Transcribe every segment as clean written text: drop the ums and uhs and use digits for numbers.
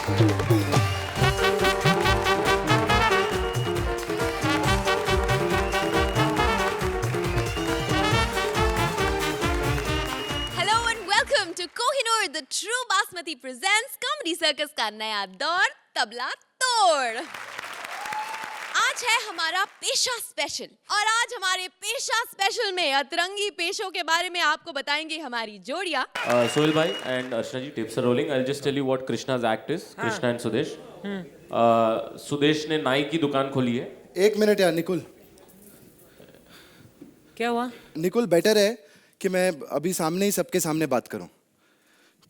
Hello and welcome to Kohinoor the true basmati presents comedy circus का नया दौर तबला तोड़। आज है हमारा पेशा स्पेशल और आज हमारे पेशा स्पेशल में अतरंगी पेशों के बारे में आपको बताएंगे हमारी जोड़ियां। Sohail bhai and Archana ji, tapes are rolling. I'll just tell you what Krishna's act is. Krishna and Sudesh. Sudesh ने नाई की दुकान खोली है। एक मिनट यार निकुल, क्या हुआ? निकुल बेटर है कि मैं अभी सामने ही सबके सामने बात करूं,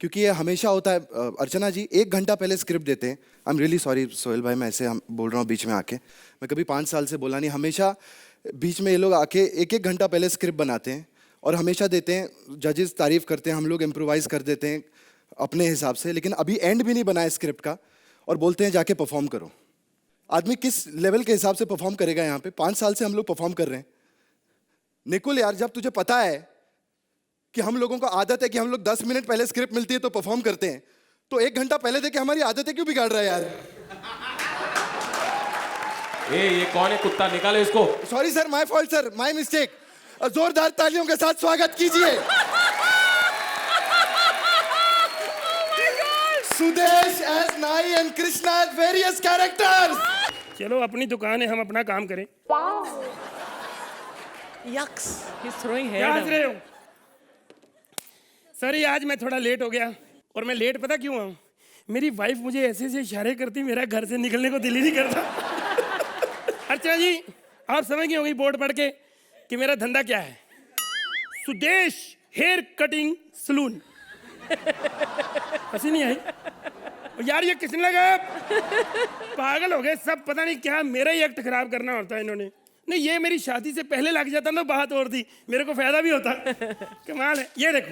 क्योंकि ये हमेशा होता है। अर्चना जी 1 घंटा पहले स्क्रिप्ट देते हैं। I am really sorry Sohail भाई, मैं ऐसे बोल रहा हूँ बीच में आके। मैं कभी 5 साल से बोला नहीं, हमेशा बीच में ये लोग आके 1-1 घंटा पहले स्क्रिप्ट बनाते हैं और हमेशा देते हैं। जजेस तारीफ करते हैं, हम लोग इम्प्रोवाइज़ कर देते हैं अपने हिसाब से, लेकिन अभी एंड भी नहीं बनाया स्क्रिप्ट का और बोलते हैं जाके परफॉर्म करो। आदमी किस लेवल के हिसाब से परफॉर्म करेगा यहाँ पे? 5 साल से हम लोग परफॉर्म कर रहे हैं। निकुल यार, जब तुझे पता है कि हम लोगों को आदत है कि हम लोग 10 मिनट पहले स्क्रिप्ट मिलती है तो परफॉर्म करते हैं, तो 1 घंटा पहले देके हमारी आदतें क्यों बिगाड़ रहा है यार? ये कौन है कुत्ता? निकालो इसको। Sorry sir, my fault sir, my mistake. जोरदार तालियों के साथ स्वागत कीजिए सुदेश एज नाई and Krishna as various characters. चलो अपनी दुकान है, हम अपना काम करें। Yucks. He's throwing hair क्या हंस down. रहे हो? सॉरी, आज मैं थोड़ा लेट हो गया। और मैं लेट पता क्यों हूँ? मेरी वाइफ मुझे ऐसे ऐसे इशारे करती, मेरा घर से निकलने को दिल ही नहीं करता। अर्चना जी, आप समझ गई होंगी बोर्ड पढ़ के कि मेरा धंधा क्या है। Sudesh hair cutting saloon. हंसी नहीं आई? यार ये किसने लगाया? पागल हो गए सब, पता नहीं क्या मेरा ही एक्ट खराब करना होता है इन्होंने। नहीं, ये मेरी शादी से पहले लग जाता ना बात और थी, मेरे को फायदा भी होता। कमाल है। ये देखो।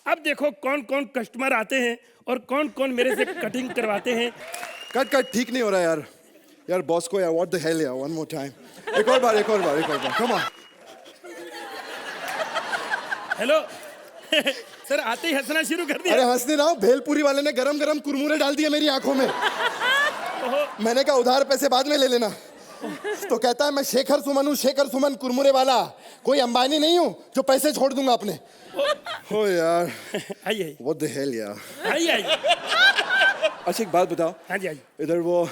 अब देखो कौन कौन कस्टमर आते हैं और कौन कौन मेरे से कटिंग करवाते हैं। कट ठीक नहीं हो रहा यार। यार बॉस को यार, व्हाट द हेल यार, वन मोर टाइम। एक और बार कम ऑन। हेलो। सर आते ही हंसना शुरू कर दिया। अरे हंस नहीं रहा हूँ, भेलपुरी वाले ने गरम गरम कुरमुरे डाल दिए मेरी आंखों में। मैंने कहा उधार पैसे बाद में ले लेना, तो कहता है मैं शेखर सुमन हूँ, शेखर सुमन कुरमुरे वाला, कोई अंबानी नहीं हूँ जो पैसे छोड़ दूंगा अपने। हो यार, आइए व्हाट द हेल यार। आइए। अच्छा एक बात बताओ, हाँ जी आइए। इधर वो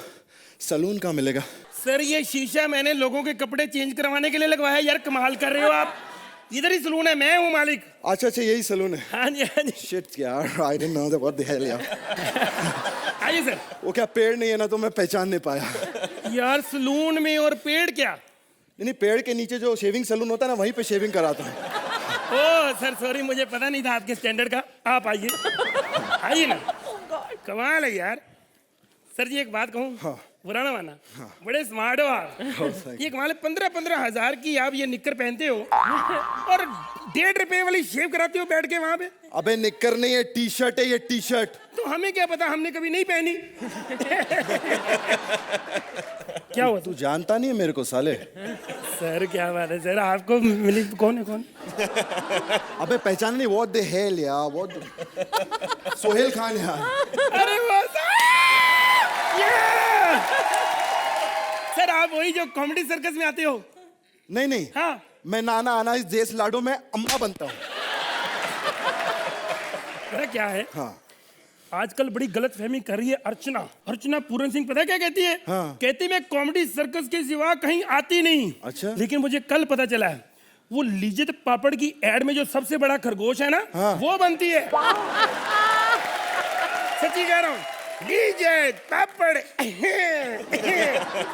सलून कहाँ मिलेगा? सर ये शीशा मैंने लोगों के कपड़े चेंज करवाने के लिए लगवाया। यार कमाल कर रहे हो आप। इधर ही सलून है, मैं हूँ मालिक। अच्छा यही सलून है। हाँ जी हाँ जी। शिट यार, I didn't know that, what the hell यार। आइए सर। वो क्या पेड़ नहीं है ना, तो मैं पहचान नहीं पाया। यार सलून में और पेड़ क्या? नहीं, पेड़ के नीचे जो शेविंग सलून होता है ना, वहीं पे शेविंग कराता हूँ। ओह सर सॉरी, मुझे पता नहीं था आपके स्टैंडर्ड का। आप आइए। आइए ना। कमाल है यार। सर जी एक बात कहूँ? हाँ। पुराना माना। हाँ। बड़े स्मार्ट हो आप। ये कमाल है, 15-15 हजार की आप ये निक्कर पहनते हो और 1.5 रुपए वाली शेव कराते हो बैठ के वहां पे। अबे निक्कर नहीं है, टी शर्ट है ये, टी शर्ट। तो हमें क्या पता, हमने कभी नहीं पहनी। क्या हुआ? तू जानता नहीं है मेरे को साले। सर क्या बात है सर, आपको मिली? कौन है कौन? अबे पहचान नहीं? व्हाट द हेल यार, व्हाट। सोहेल खान यार। अरे वो सर आप वही जो कॉमेडी सर्कस में आते हो? नहीं हाँ। मैं नाना आना इस देश लाडो में अम्मा बनता हूँ। पता क्या है? हाँ। आजकल बड़ी गलत फहमी कर रही है अर्चना पूरन सिंह। पता है क्या कहती है? हाँ। कहती मैं कॉमेडी सर्कस के सिवा कहीं आती नहीं। अच्छा। लेकिन मुझे कल पता चला है वो लिज्जत पापड़ की एड में जो सबसे बड़ा खरगोश है ना, हाँ। वो बनती है। सच्ची कह रहा हूँ, लिज्जत पापड़।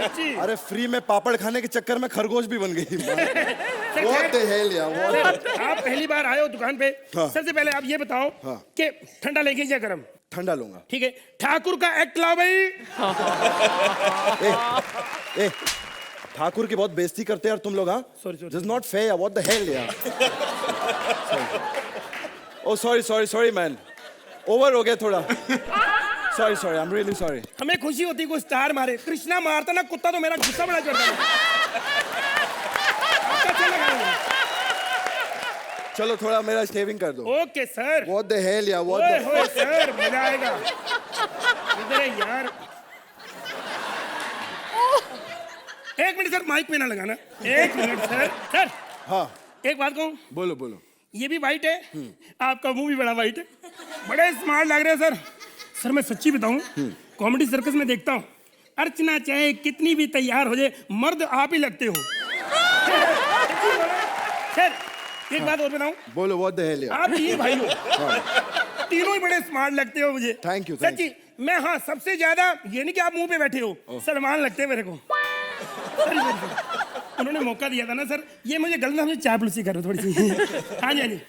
सच्ची। अरे फ्री में पापड़ खाने के चक्कर में खरगोश भी बन गई। व्हाट द हेल यार, व्हाट। आप पहली बार आए हो दुकान पे। हाँ। सबसे पहले आप ये बताओ हाँ। कि ठंडा लेंगे या गरम? ठंडा लूंगा। ठीक है, ठाकुर का एक्ट लाओ भाई। ए, ठाकुर की बहुत बेइज्जती करते हैं यार तुम लोग। हाँ Sorry. This not fair, what the hell यार। ओह सॉरी मैन, ओवर हो गया थोड़ा। Sorry I am really sorry. हमें खुशी होती कोई स्टार मारे। कृष्णा मारता ना कुत्ता तो मेरा गुस्सा बड़ा चढ़ता है। चलो थोड़ा मेरा शेविंग कर दो। Okay sir. What the hell यार, what ओए the होए सर, मजा आएगा। इधर है यार। एक मिनट सर, माइक पे ना लगाना। एक मिनट सर। सर हाँ एक बात कहूँ, बोलो बोलो। ये भी वाइट है, आपका मुंह भी बड़ा वाइट है, बड़े स्मार्ट लग रहे हैं सर। सर मैं सच्ची बताऊँ, कॉमेडी सर्कस में देखता हूँ, अर्चना चाहे कितनी भी तैयार हो जाए, मर्द आप ही लगते हो। सर एक बात और बताऊँ, बोलो what the hell यार। आप तीन भाई हो, तीनों ही बड़े स्मार्ट लगते हो मुझे। Thank you, thank सच्ची मैं, हाँ सबसे ज्यादा, ये नहीं कि आप मुंह पे बैठे हो, सलमान लगते हैं मेरे को। उन्होंने मौका दिया था ना सर, ये मुझे गलत समझे, चापलूसी करो थोड़ी सी। हाँ जी हाँ जी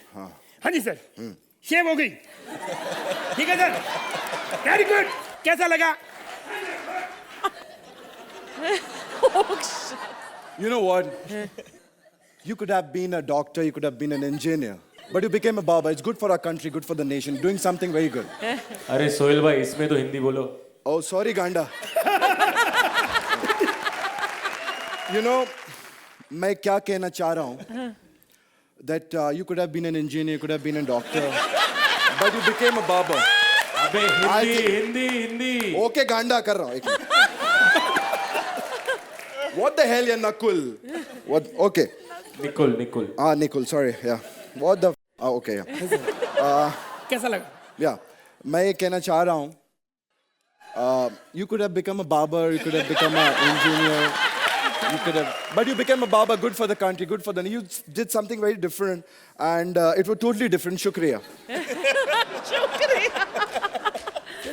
हाँ जी सर, शेव हो गई, ठीक है सर, वेरी गुड। कैसा लगा? You know what? You could have been a doctor, you could have been an engineer, but you became a barber. It's good for our country, good for the nation, doing something very good. अरे सोहेल भाई इसमें तो हिंदी बोलो। Oh, sorry, Ganda. You know, मैं क्या कहना चाह रहा हूँ? That you could have been an engineer, you could have been a doctor, but you became a barber. अबे हिंदी हिंदी हिंदी। Okay, Ganda कर रहा हूँ एक minute. What the hell, ya Nakul? What? Okay. Nikul Nikul. Nikul, sorry. Yeah. What the? Okay. Yeah. कैसा लगा? Yeah. मैं ये कहना चाह रहा हूँ. You could have become a barber. You could have become an engineer. You could have, but you became a barber. Good for the country. Good for the. You did something very different, and it was totally different. Shukriya.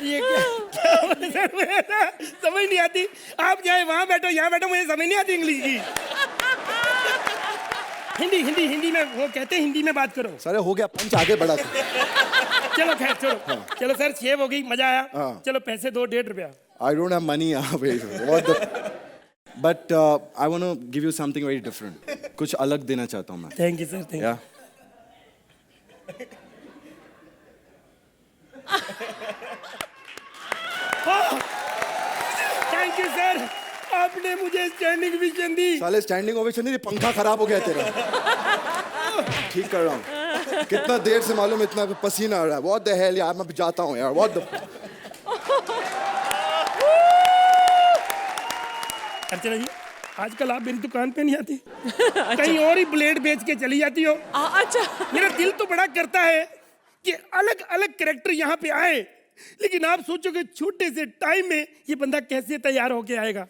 ये क्या हो रहा है sir? मुझे ना समझ नहीं आती, आप चाहे वहाँ बैठो यहाँ बैठो, मुझे समझ नहीं आती इंग्लिश की। हिंदी में वो कहते हैं, हिंदी में बात करो। सर हो गया पंच, आगे बढ़ा। चलो खैर चलो चलो सर, शेव हो गई, मजा आया। चलो पैसे दो, 1.5 रुपया। I don't have money. What the? But I want to give you something very different. कुछ अलग देना चाहता हूँ मैं. Thank you sir, thank you. Yeah. Thank you sir, आपने मुझे स्टैंडिंग विजन दी। साले स्टैंडिंग ओवेशन नहीं, पंखा खराब हो गया तेरा। ठीक कर रहा हूँ। कितना देर से मालूम, इतना पसीना आ रहा है। What the hell यार, मैं जाता हूँ यार। What the? अर्चना जी, आजकल आप मेरी दुकान पे नहीं आती, कहीं और ही ब्लेड बेच के चली जाती हो। अच्छा। मेरा दिल तो बड़ा करता है कि अलग अलग कैरेक्टर यहाँ पे आए, लेकिन आप सोचोगे छोटे से टाइम में ये बंदा कैसे तैयार होके आएगा।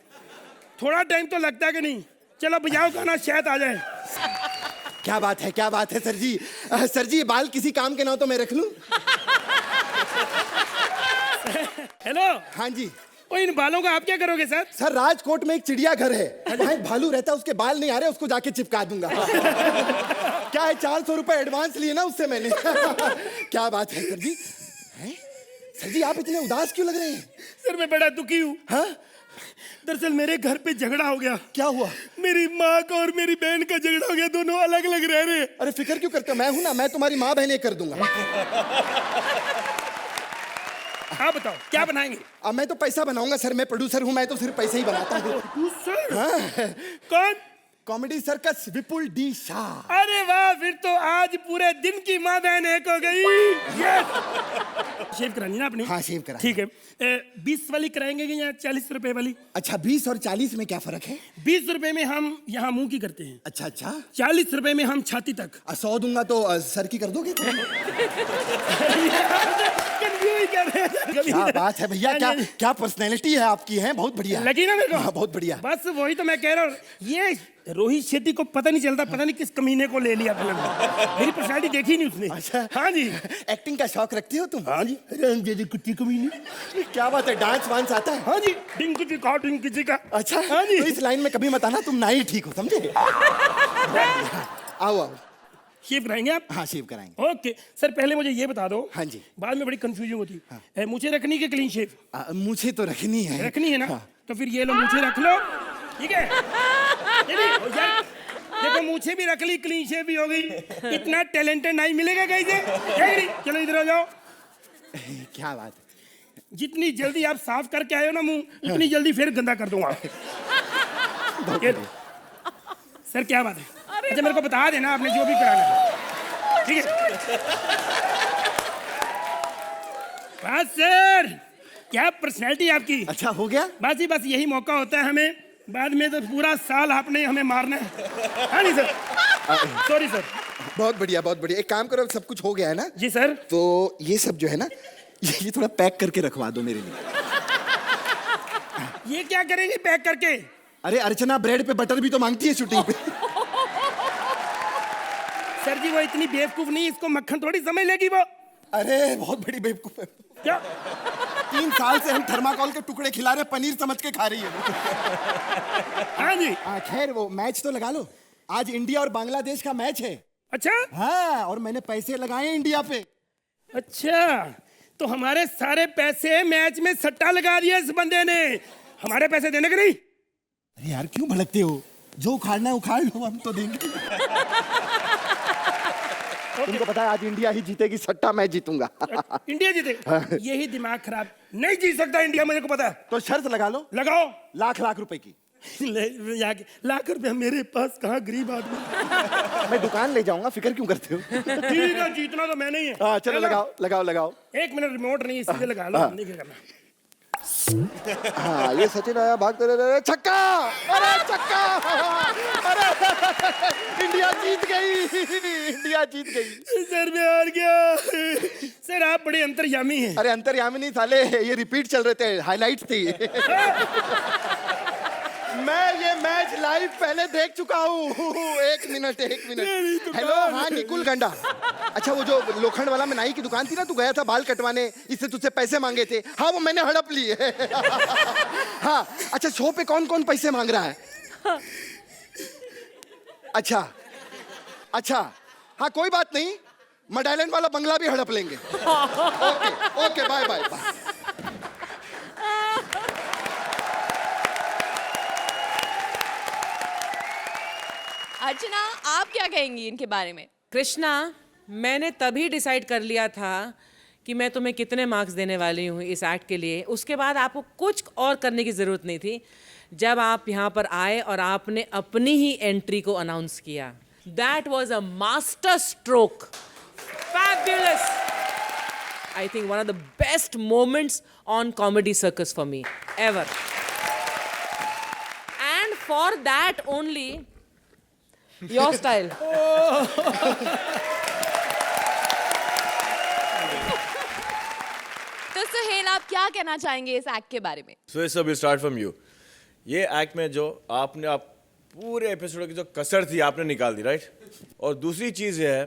थोड़ा टाइम तो लगता है कि नहीं? चलो बजाओ गाना, शायद आ जाए। क्या बात है, क्या बात है सर जी। सर जी, ये बाल किसी काम के ना हो तो मैं रख लूं? हेलो। हाँ जी। ओ, इन बालों का आप क्या करोगे सर? सर राजकोट में एक चिड़िया घर है, वहाँ एक भालू रहता है, उसके बाल नहीं आ रहे, उसको जाके चिपका दूंगा। क्या है, 400 रुपए एडवांस लिए ना उससे मैंने। क्या बात है सर जी? हैं? सर जी आप इतने उदास क्यों लग रहे हैं? सर मैं बड़ा दुखी हूँ। हाँ? दरअसल मेरे घर पे झगड़ा हो गया। क्या हुआ? मेरी माँ का और मेरी बहन का झगड़ा हो गया, दोनों अलग अलग रह रहे हैं। अरे फिक्र क्यों करते हो, मैं हूं ना, मैं तुम्हारी माँ बहन एक कर दूंगा। आप बताओ क्या बनाएंगे? अब मैं तो पैसा बनाऊंगा सर, मैं प्रोड्यूसर हूँ, मैं तो सिर्फ पैसे ही बनाता हूँ। प्रोड्यूसर? हाँ। कौन? कॉमेडी सर्कस विपुल डी शाह। अरे वाह, फिर तो आज पूरे दिन की माँ बहन एक हो गई। शेव करानी ना अपनी? हाँ शेव करा। ठीक है। 20 वाली कराएंगे कि या 40 रुपए वाली? अच्छा 20 और 40 में क्या फर्क है? 20 रुपए में हम यहाँ मुंह की करते हैं। अच्छा अच्छा। 40 रुपए में हम छाती तक। 100 दूंगा तो सर की कर दोगे? क्या बात है भैया, क्या क्या पर्सनैलिटी है आपकी, है बहुत बढ़िया। लगी ना मेरे को? हाँ, बहुत बढ़िया। बस वही तो मैं कह रहा हूँ, ये रोहित शेट्टी को पता नहीं चलता, पता नहीं किस कमीने को ले लिया फिल्म में। मेरी पर्सनैलिटी देखी नहीं उसने। अच्छा हाँ जी। एक्टिंग का शौक रखते हो तुम? हाँ जी। कुत्ती कमीने। क्या बात है, डांस वांस आता है? हाँ जी। डिंग किसी का। अच्छा हाँ जी। तो इस लाइन में कभी मत आना, तुम ना ही ठीक हो, समझे? आओ आओ। शेव कराएंगे आप? हाँ शेव कराएंगे। ओके सर, पहले मुझे ये बता दो। हाँ जी। बाद में बड़ी कंफ्यूजन होती है। मुझे रखनी के क्लीन शेव? मुझे तो रखनी है। रखनी है ना? हाँ। तो फिर ये लो, मुझे रख लो, ठीक है? यार देखो, मुझे भी रख ली, क्लीन शेव भी हो गई। इतना टैलेंटेड नहीं मिलेगा कहीं से। चलो इधर आ जाओ। क्या बात है? जितनी जल्दी आप साफ करके आए हो ना मुंह, उतनी जल्दी फिर गंदा कर दूंगा। सर क्या बात है? अच्छा मेरे को बता देना आपने जो भी कराना है, ठीक है। बस सर, क्या पर्सनैलिटी आपकी। अच्छा हो गया। बस ही बस यही मौका होता है हमें, बाद में तो पूरा साल आपने हमें मारना है। हाँ नहीं सर, सॉरी सर। बहुत बढ़िया बहुत बढ़िया। एक काम करो, सब कुछ हो गया है ना? जी सर। तो ये सब जो है ना, ये थोड़ा पैक करके रखवा दो मेरे लिए। ये क्या करेंगे पैक करके? अरे अर्चना ब्रेड पे बटर भी तो मांगती है शूटिंग पे। सर जी वो इतनी बेवकूफ नहीं, इसको मक्खन थोड़ी समझ लेगी वो। अरे बहुत बड़ी बेवकूफ है। क्या? 3 साल से हम थर्माकोल के टुकड़े खिला रहे, पनीर समझ के खा रही है। हाँ जी। खैर वो मैच तो लगा लो, आज इंडिया और बांग्लादेश का मैच है। अच्छा हाँ, और मैंने पैसे लगाए इंडिया पे। अच्छा, तो हमारे सारे पैसे मैच में सट्टा लगा दिया इस बंदे ने। हमारे पैसे देने के नहीं? अरे यार क्यों भड़कते हो? जो उखाड़ना है उखाड़ लो, हम तो देंगे। तुमको पता है आज इंडिया ही जीतेगी, सट्टा मैं जीतूंगा। इंडिया जीतेगा? यही दिमाग खराब, नहीं जीत सकता इंडिया, मुझे को पता है। तो शर्त लगा लो। लगाओ। लाख रुपए की। लाख रुपया मेरे पास कहाँ, गरीब आदमी। मैं दुकान ले जाऊंगा, फिक्र क्यों करते हो? ठीक है, जीतना तो मैं नहीं है। हाँ चलो लगाओ। 1 मिनट, रिमोट नहीं इसीलिए लगा लो, हमने क्या करना। हाँ ये सचिन आया, भागते रहे, छक्का। अरे छक्का। अरे इंडिया जीत गई। सर मैं हार गया। सर आप बड़े अंतर्यामी हैं। अरे अंतर्यामी नहीं साले, ये रिपीट चल रहे थे, हाइलाइट्स थी। मैं ये मैच लाइव पहले देख चुका हूँ। एक मिनट। हेलो, हाँ निकुल गंडा। अच्छा वो जो लोखंड वाला में नाई की दुकान थी ना, तू गया था बाल कटवाने, इससे तुझसे पैसे मांगे थे। हाँ वो मैंने हड़प लिए। हाँ अच्छा, शो पे कौन पैसे मांग रहा है? अच्छा हाँ कोई बात नहीं, मडालैंड वाला बंगला भी हड़प लेंगे। Okay bye. अर्चना आप क्या कहेंगी इनके बारे में? कृष्णा, मैंने तभी डिसाइड कर लिया था कि मैं तुम्हें कितने मार्क्स देने वाली हूँ इस एक्ट के लिए। उसके बाद आपको कुछ और करने की ज़रूरत नहीं थी। जब आप यहाँ पर आए और आपने अपनी ही एंट्री को अनाउंस किया, that was a master stroke, fabulous. I think one of the best moments on comedy circus for me ever, and for that only your style. तो सुहेल आप क्या कहना चाहेंगे इस एक्ट के बारे में? So this will start from you. ये एक्ट में जो आपने पूरे एपिसोड की जो कसर थी आपने निकाल दी, राइट? और दूसरी चीज़ ये है,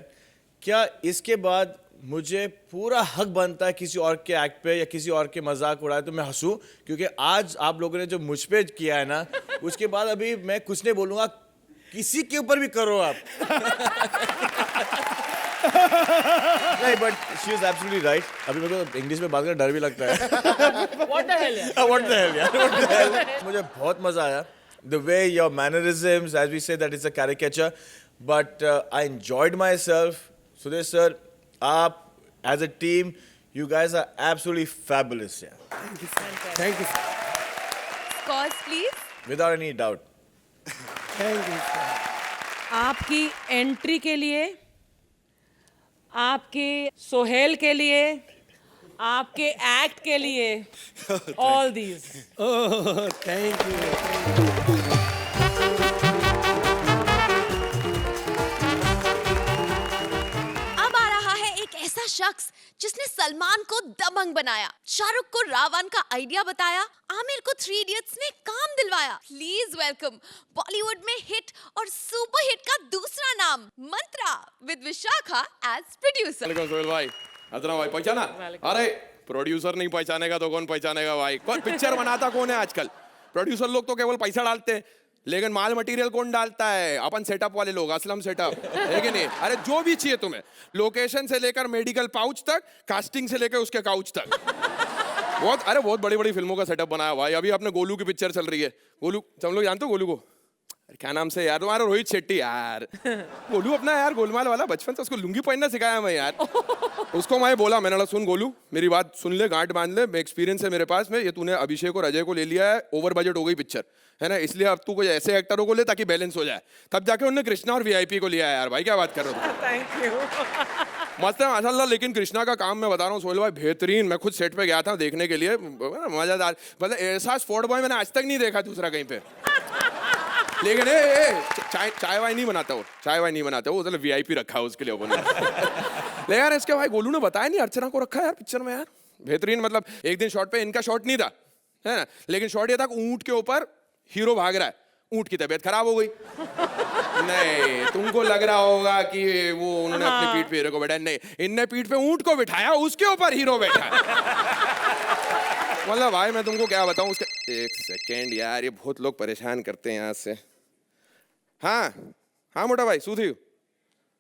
क्या इसके बाद मुझे पूरा हक बनता है किसी और के एक्ट पे या किसी और के मजाक उड़ाए तो मैं हंसूं? क्योंकि आज आप लोगों ने जो मुझ पे किया है ना, उसके बाद अभी मैं कुछ नहीं बोलूँगा, किसी के ऊपर भी करो आप। नहीं, but she is absolutely right. अभी मेरे को इंग्लिश में बात करना डर भी लगता है। What the hell? What the hell, यार? What the hell? मुझे बहुत मजा आया। The way your mannerisms, as we say that it's a caricature, but I enjoyed myself. Sudesh sir, आप as a team, you guys are absolutely fabulous. Yeah. Thank you. Scores please. Without any doubt. Thank you. आपकी entry के लिए, आपके सोहेल के लिए, आपके act के लिए, all these. Oh thank you. अब आ रहा है एक ऐसा शख्स जिसने सलमान को दबंग बनाया, शाहरुख को रावण का आइडिया बताया, आमिर को 3 इडियट्स में काम दिलवाया। प्लीज वेलकम बॉलीवुड में हिट और सुपर हिट का दूसरा नाम, मंत्रा, विद विशाखा एज प्रोड्यूसर। वालेकुम सोहेल भाई, अर्चना भाई पहचाना? अरे प्रोड्यूसर नहीं पहचानेगा तो कौन पहचानेगा भाई? कौन पिक्चर बनाता कौन है आजकल? प्रोड्यूसर लोग तो केवल पैसा डालते हैं, लेकिन माल मटेरियल कौन डालता है? अपन सेटअप वाले लोग, असलम सेटअप है कि नहीं? अरे जो भी चाहिए तुम्हें, लोकेशन से लेकर मेडिकल पाउच तक, कास्टिंग से लेकर उसके काउच तक, बहुत बड़ी बड़ी फिल्मों का सेटअप बनाया भाई। अभी अपने गोलू की पिक्चर चल रही है। गोलू, तुम लोग जानते हो गोलू को? क्या नाम से यार तुम्हारा? रोहित शेट्टी यार। गोलू अपना यार गोलमाल वाला, बचपन से उसको लुंगी पहनना सिखाया मैं यार। उसको मैं बोला, मैंने बोला सुन गोलू मेरी बात सुन ले, गांठ बांध ले, एक्सपीरियंस है मेरे पास में, ये तूने अभिषेक और अजय को ले लिया है, ओवर बजट हो गई पिक्चर है ना, इसलिए अब तू कोई ऐसे एक्टरों को ले ताकि बैलेंस हो जाए। तब जाके उन्होंने कृष्णा और वीआईपी को लिया है यार। भाई क्या बात कर रहे हो? Thank you. मस्त है माशाल्लाह। लेकिन कृष्णा का काम मैं बता रहा हूँ सोहेल भाई बेहतरीन। मैं खुद सेट पे गया था देखने के लिए, मजेदार। मतलब ऐसा स्पॉट बॉय मैंने आज तक नहीं देखा दूसरा कहीं पे। लेकिन चाय वाय नहीं बनाता वो, चाय वाय नहीं बनाता वो, मतलब वीआईपी रखा है उसके लिए ओपन। लेकिन यार इसके भाई गोलू ने बताया नहीं अर्चना को रखा है यार पिक्चर में यार। बेहतरीन। मतलब एक दिन शॉट पे इनका शॉट नहीं था है ना, लेकिन शॉट ये था ऊंट के ऊपर हीरो भाग रहा है, ऊंट की तबीयत खराब हो गई। नहीं तुमको लग रहा होगा कि वो उन्होंने अपनी पीठ पे हीरो को बैठाया, नहीं इनने पीठ पे ऊंट को बिठाया, उसके ऊपर हीरो बैठा। मतलब भाई मैं तुमको क्या बताऊं उसके। एक सेकेंड यार, ये बहुत लोग परेशान करते हैं यहाँ से। हाँ हाँ मोटा भाई सूथी,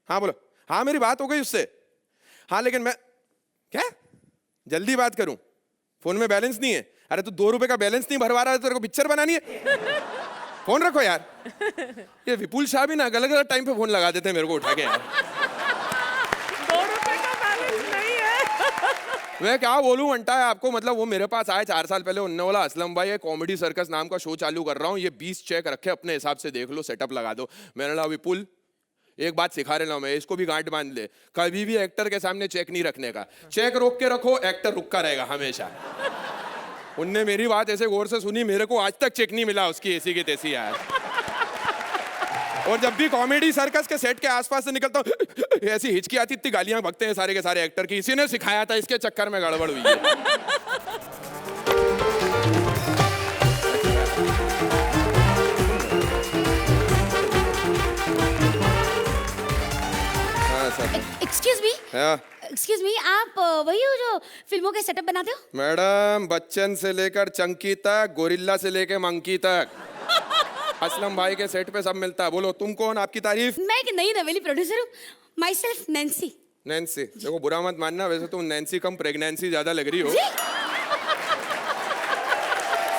हाँ बोलो। हाँ मेरी बात हो गई उससे। हाँ लेकिन मैं क्या जल्दी बात करूं, फोन में बैलेंस नहीं है। अरे तू 2 रुपए का बैलेंस नहीं भरवा रहा है, तेरे को पिक्चर बनानी है? फोन रखो यार। ये विपुल शाह भी ना अलग अलग टाइम पे फोन लगा देते हैं मेरे को उठा के यार। 2 रुपए का बैलेंस नहीं है। मैं क्या बोलूं अंटा है आपको। मतलब वो मेरे पास आए 4 साल पहले, उन्होंने बोला असलम भाई ये कॉमेडी सर्कस नाम का शो चालू कर रहा हूँ, ये 20 चेक रखे अपने हिसाब से देख लो, सेटअप लगा दो। मैंने बोला विपुल एक बात सिखा रहा हूं मैं, इसको भी गांठ बांध ले, कभी भी एक्टर के सामने चेक नहीं रखने का। चेक रोक के रखो, एक्टर रुका रहेगा हमेशा। उनने मेरी बात ऐसे गौर से सुनी, मेरे को आज तक चेक नहीं मिला उसकी ऐसी की तैसी यार। और जब भी कॉमेडी सर्कस के सेट के आसपास से निकलता हूँ ऐसी हिचकी आती, इतनी गालियां बकते हैं सारे के सारे एक्टर की। इसी ने सिखाया था, इसके चक्कर में गड़बड़ हुई है। हाँ सर। एक्सक्यूज मी, हाँ एक्सक्यूज मी, आप वही हो जो फिल्मों के सेटअप बनाते हो? मैडम, बच्चन से लेकर चंकी तक, गोरिल्ला से लेकर मंकी तक, असलम भाई के सेट पे सब मिलता है। बोलो तुम कौन, आपकी तारीफ? मैं एक नई नवेली प्रोड्यूसर हूँ, माई सेल्फ नैन्सी। नैन्सी? देखो बुरा मत मानना, वैसे तुम नैन्सी कम प्रेगनेंसी ज्यादा लग रही हो।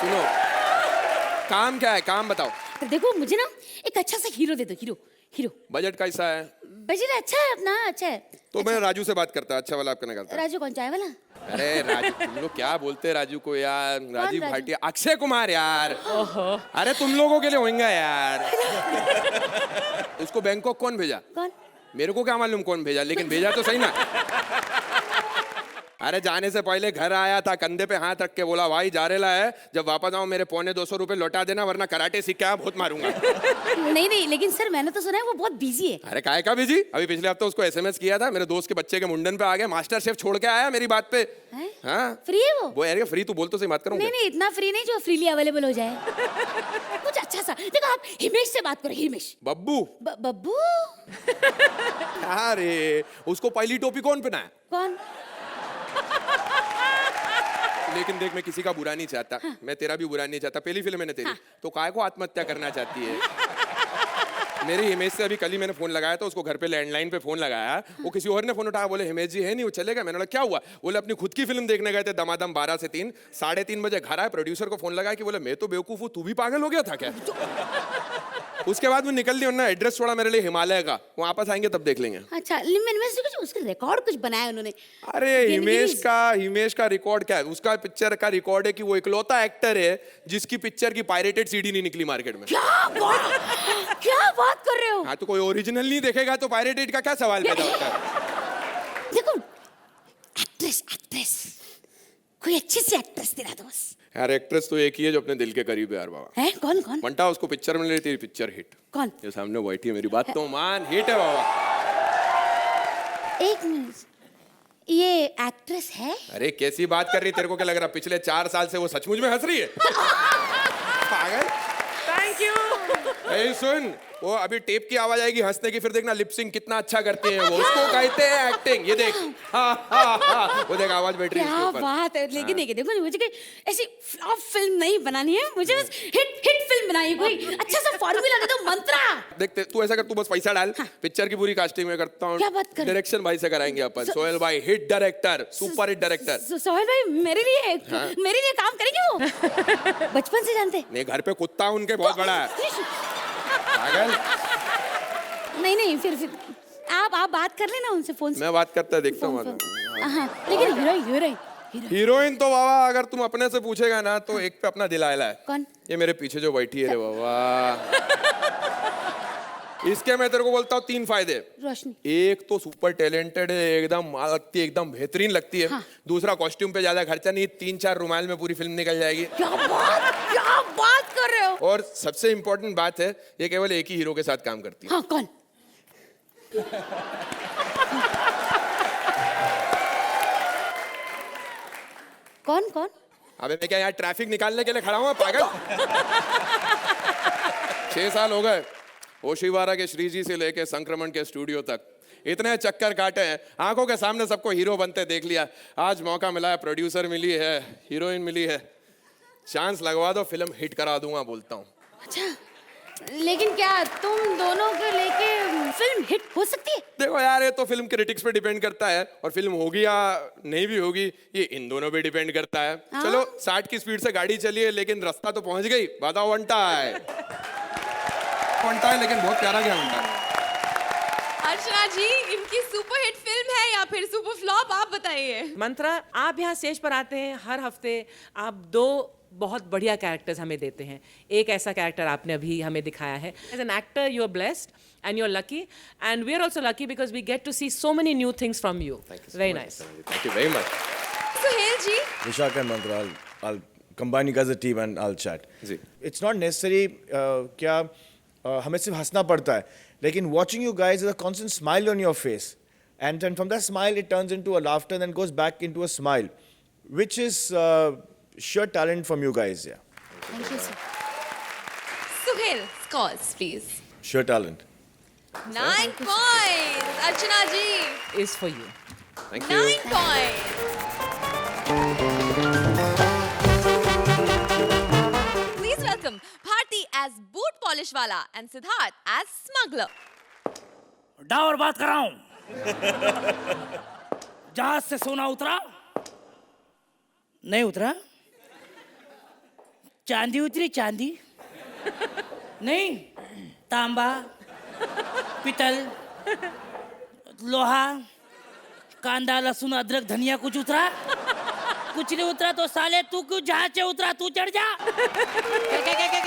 सुनो काम क्या है, काम बताओ। तो देखो मुझे ना एक अच्छा सा हीरो दे दो, हीरो हीरो। बजट कैसा है? बजट अच्छा है अपना, अच्छा है। तो मैं राजू से बात करता, अच्छा वाला आपका निकालता। राजू कौन, चाय वाला? अरे राजू, तुम लोग क्या बोलते हैं राजू को यार? राजीव राजू? भाटिया, अक्षय कुमार यार। अरे तुम लोगों के लिए होएगा यार। उसको बैंकॉक कौन भेजा? कौन? मेरे को क्या मालूम कौन भेजा, लेकिन भेजा तो सही ना। अरे जाने से पहले घर आया था, कंधे पे हाथ रख के बोला भाई जा रेला है, जब वापस आऊं मेरे 250 रुपए लौटा देना, वरना कराटे सीख के बहुत मारूंगा। नहीं नहीं, लेकिन सर मैंने तो सुना है वो बहुत बिजी है। अरे काहे का बिजी? अभी पिछले हफ्ते उसको एसएमएस किया था, मेरे दोस्त के बच्चे के मुंडन पे आ गया, मास्टर शेफ छोड़ के आया मेरी बात पे। हैं? हाँ फ्री है वो? वो यार फ्री, तू बोल तो सही बात करूंगा। नहीं नहीं, इतना फ्री नहीं जो फ्रीली अवेलेबल हो जाए। कुछ अच्छा सा देखो, आप हिमेश से बात करो, हिमेश। बब्बू? बब्बू? अरे उसको पहली टोपी कौन पहनाया? कौन? लेकिन देख मैं किसी का बुरा नहीं चाहता, मैं तेरा भी बुरा नहीं चाहता, पहली फिल्म है ना तेरी, तो काय को आत्महत्या करना चाहती है? मेरी हिमेश से अभी कल ही मैंने फोन लगाया था, उसको घर पे लैंडलाइन पे फोन लगाया, वो किसी और ने फोन उठाया, बोले हिमेश जी है नहीं, वो चले गए। मैंने बोला क्या हुआ? बोले अपनी खुद की फिल्म देखने गए थे दमादम 12 से 3, 3:30 बजे घर आए, प्रोड्यूसर को फोन लगाया कि बोले मैं तो बेवकूफ हूँ, तू भी पागल हो गया था क्या? उसके बाद वो निकल ली, उन्होंने एड्रेस छोड़ा मेरे लिए हिमालय का, वो वापस आएंगे तब देख लेंगे। अच्छा, मैंने कुछ उसका रिकॉर्ड कुछ बनाया उन्होंने। अरे हिमेश का रिकॉर्ड क्या है? उसका पिक्चर का रिकॉर्ड है कि वो इकलौता एक्टर है जिसकी पिक्चर की पायरेटेड सीडी नहीं निकली मार्केट में। क्या बात कर रहे हो? हाँ तो कोई ओरिजिनल नहीं देखेगा तो पायरेटेड का क्या सवाल पैदा होता है? देखो एक्ट्रेस कोई अच्छी सी एक्ट्रेस दिला दो बस। यार एक्ट्रेस तो एक ही है जो अपने दिल के करीब है यार बाबा। है? कौन कौन? मंटा, उसको पिक्चर में ले, तेरी पिक्चर हिट। कौन? ये सामने बैठी है, मेरी बात तो मान, हिट है बाबा। एक मिनट, ये एक्ट्रेस है? अरे कैसी बात कर रही, तेरे को क्या लग रहा पिछले 4 साल से वो सचमुच में हंस रही है? पागल। Thank you. ए सुन, वो अभी टेप की आवाज आएगी हंसने की, फिर देखना लिपसिंग कितना अच्छा करते हैं वो, उसको कहते हैं एक्टिंग। ये देख, वो देख आवाज बैठ रही है क्या उसके ऊपर। बात है। लेकिन देखो मुझे कोई ऐसी फ्लॉप फिल्म नहीं बनानी है, मुझे बस हिट फिल्म बनानी है। कोई अच्छा सा फॉर्मूला दे दो, मंत्रा। देख तू ऐसा कर, तू बस पैसा डाल, पिक्चर की पूरी कास्टिंग में करता हूँ। क्या बात कर? डायरेक्शन भाई से कराएंगे अपन। सोहेल भाई hit director, super hit director. Sohail भाई मेरे लिए काम करेंगे वो? बचपन से जानते? नहीं, घर पे कुत्ता उनके बहुत बड़ा है। पागल। नहीं नहीं फिर आप बात कर लेना उनसे फोन से। मैं बात करता देखता हूँ। हाँ लेकिन हीरोइन हीरोइन तो बाबा अगर तुम अपने से पूछेगा ना तो एक पे अपना दिल आयला है। कौन? ये मेरे पीछे जो बैठी है रे बाबा। इसके मैं तेरे को बोलता हूँ 3 फायदे। रोशनी। एक तो सुपर टैलेंटेड है, एकदम माँ लगती है, एकदम बेहतरीन लगती है। हाँ। दूसरा कॉस्ट्यूम पे ज्यादा खर्चा नहीं, 3-4 रुमाल में पूरी फिल्म निकल जाएगी। क्या बात कर रहे हो? और सबसे इंपॉर्टेंट बात है ये केवल एक ही हीरो के साथ काम करती है। हाँ कौन? कौन? अबे मैं क्या यहाँ ट्रैफिक निकालने के लिए खड़ा हूँ पागल? 6 साल हो गए ओशिवारा के श्री जी से लेके संक्रमण के स्टूडियो तक, इतने चक्कर काटे हैं, आंखों के सामने सबको हीरो बनते देख लिया। आज मौका मिला है, प्रोड्यूसर मिली है, हीरोइन मिली है, चांस लगवा दो, फिल्म हिट करा दूंगा बोलता हूँ। अच्छा लेकिन क्या तुम दोनों को लेके फिल्म हिट हो सकती है? देखो यार ये तो फिल्म क्रिटिक्स पे डिपेंड करता है, और फिल्म होगी या नहीं भी होगी ये इन दोनों पे डिपेंड करता है। चलो 60 की स्पीड से गाड़ी चली है लेकिन रास्ता तो पहुंच गई। बाधा वंटा है लेकिन बहुत प्यारा गया वंटा। अर्चना जी, इनकी सुपरहिट फिल्म है या फिर सुपर फ्लॉप, आप बताइए। मंत्रा, आप यहाँ स्टेज पर आते हैं हर हफ्ते, आप 2 बहुत बढ़िया कैरेक्टर्स हमें देते हैं। एक ऐसा कैरेक्टर आपने अभी हमें दिखाया है। As an actor you are blessed and you are lucky and we are also lucky because we get to see so many new things from you. Very nice. Thank you very much. Suhail ji, Vishak and Mantra, I'll combine you guys as a team and I'll chat. जी। It's not necessary क्या हमें सिर्फ हंसना पड़ता है, लेकिन watching you guys is a constant smile on your face, and then from that smile it turns into a laughter and then goes back into a smile, which is sheer talent from you guys. Yeah, Thank you, sir. Suhail, scores please. sheer talent. 9 points. Archana ji, Is for you. Thank you. 9 points. Please welcome Bharti as boot polish wala and Siddharth as smuggler. Dawar बात कर रहा हूं। जहाज से सोना उतरा नहीं उतरा, चांदी उतरी, चांदी नहीं, तांबा, पितल, लोहा, कांदा, लहसुन, अदरक, धनिया कुछ उतरा? कुछ नहीं उतरा तो साले तू क्यों जहाज से उतरा? तू चढ़ जा।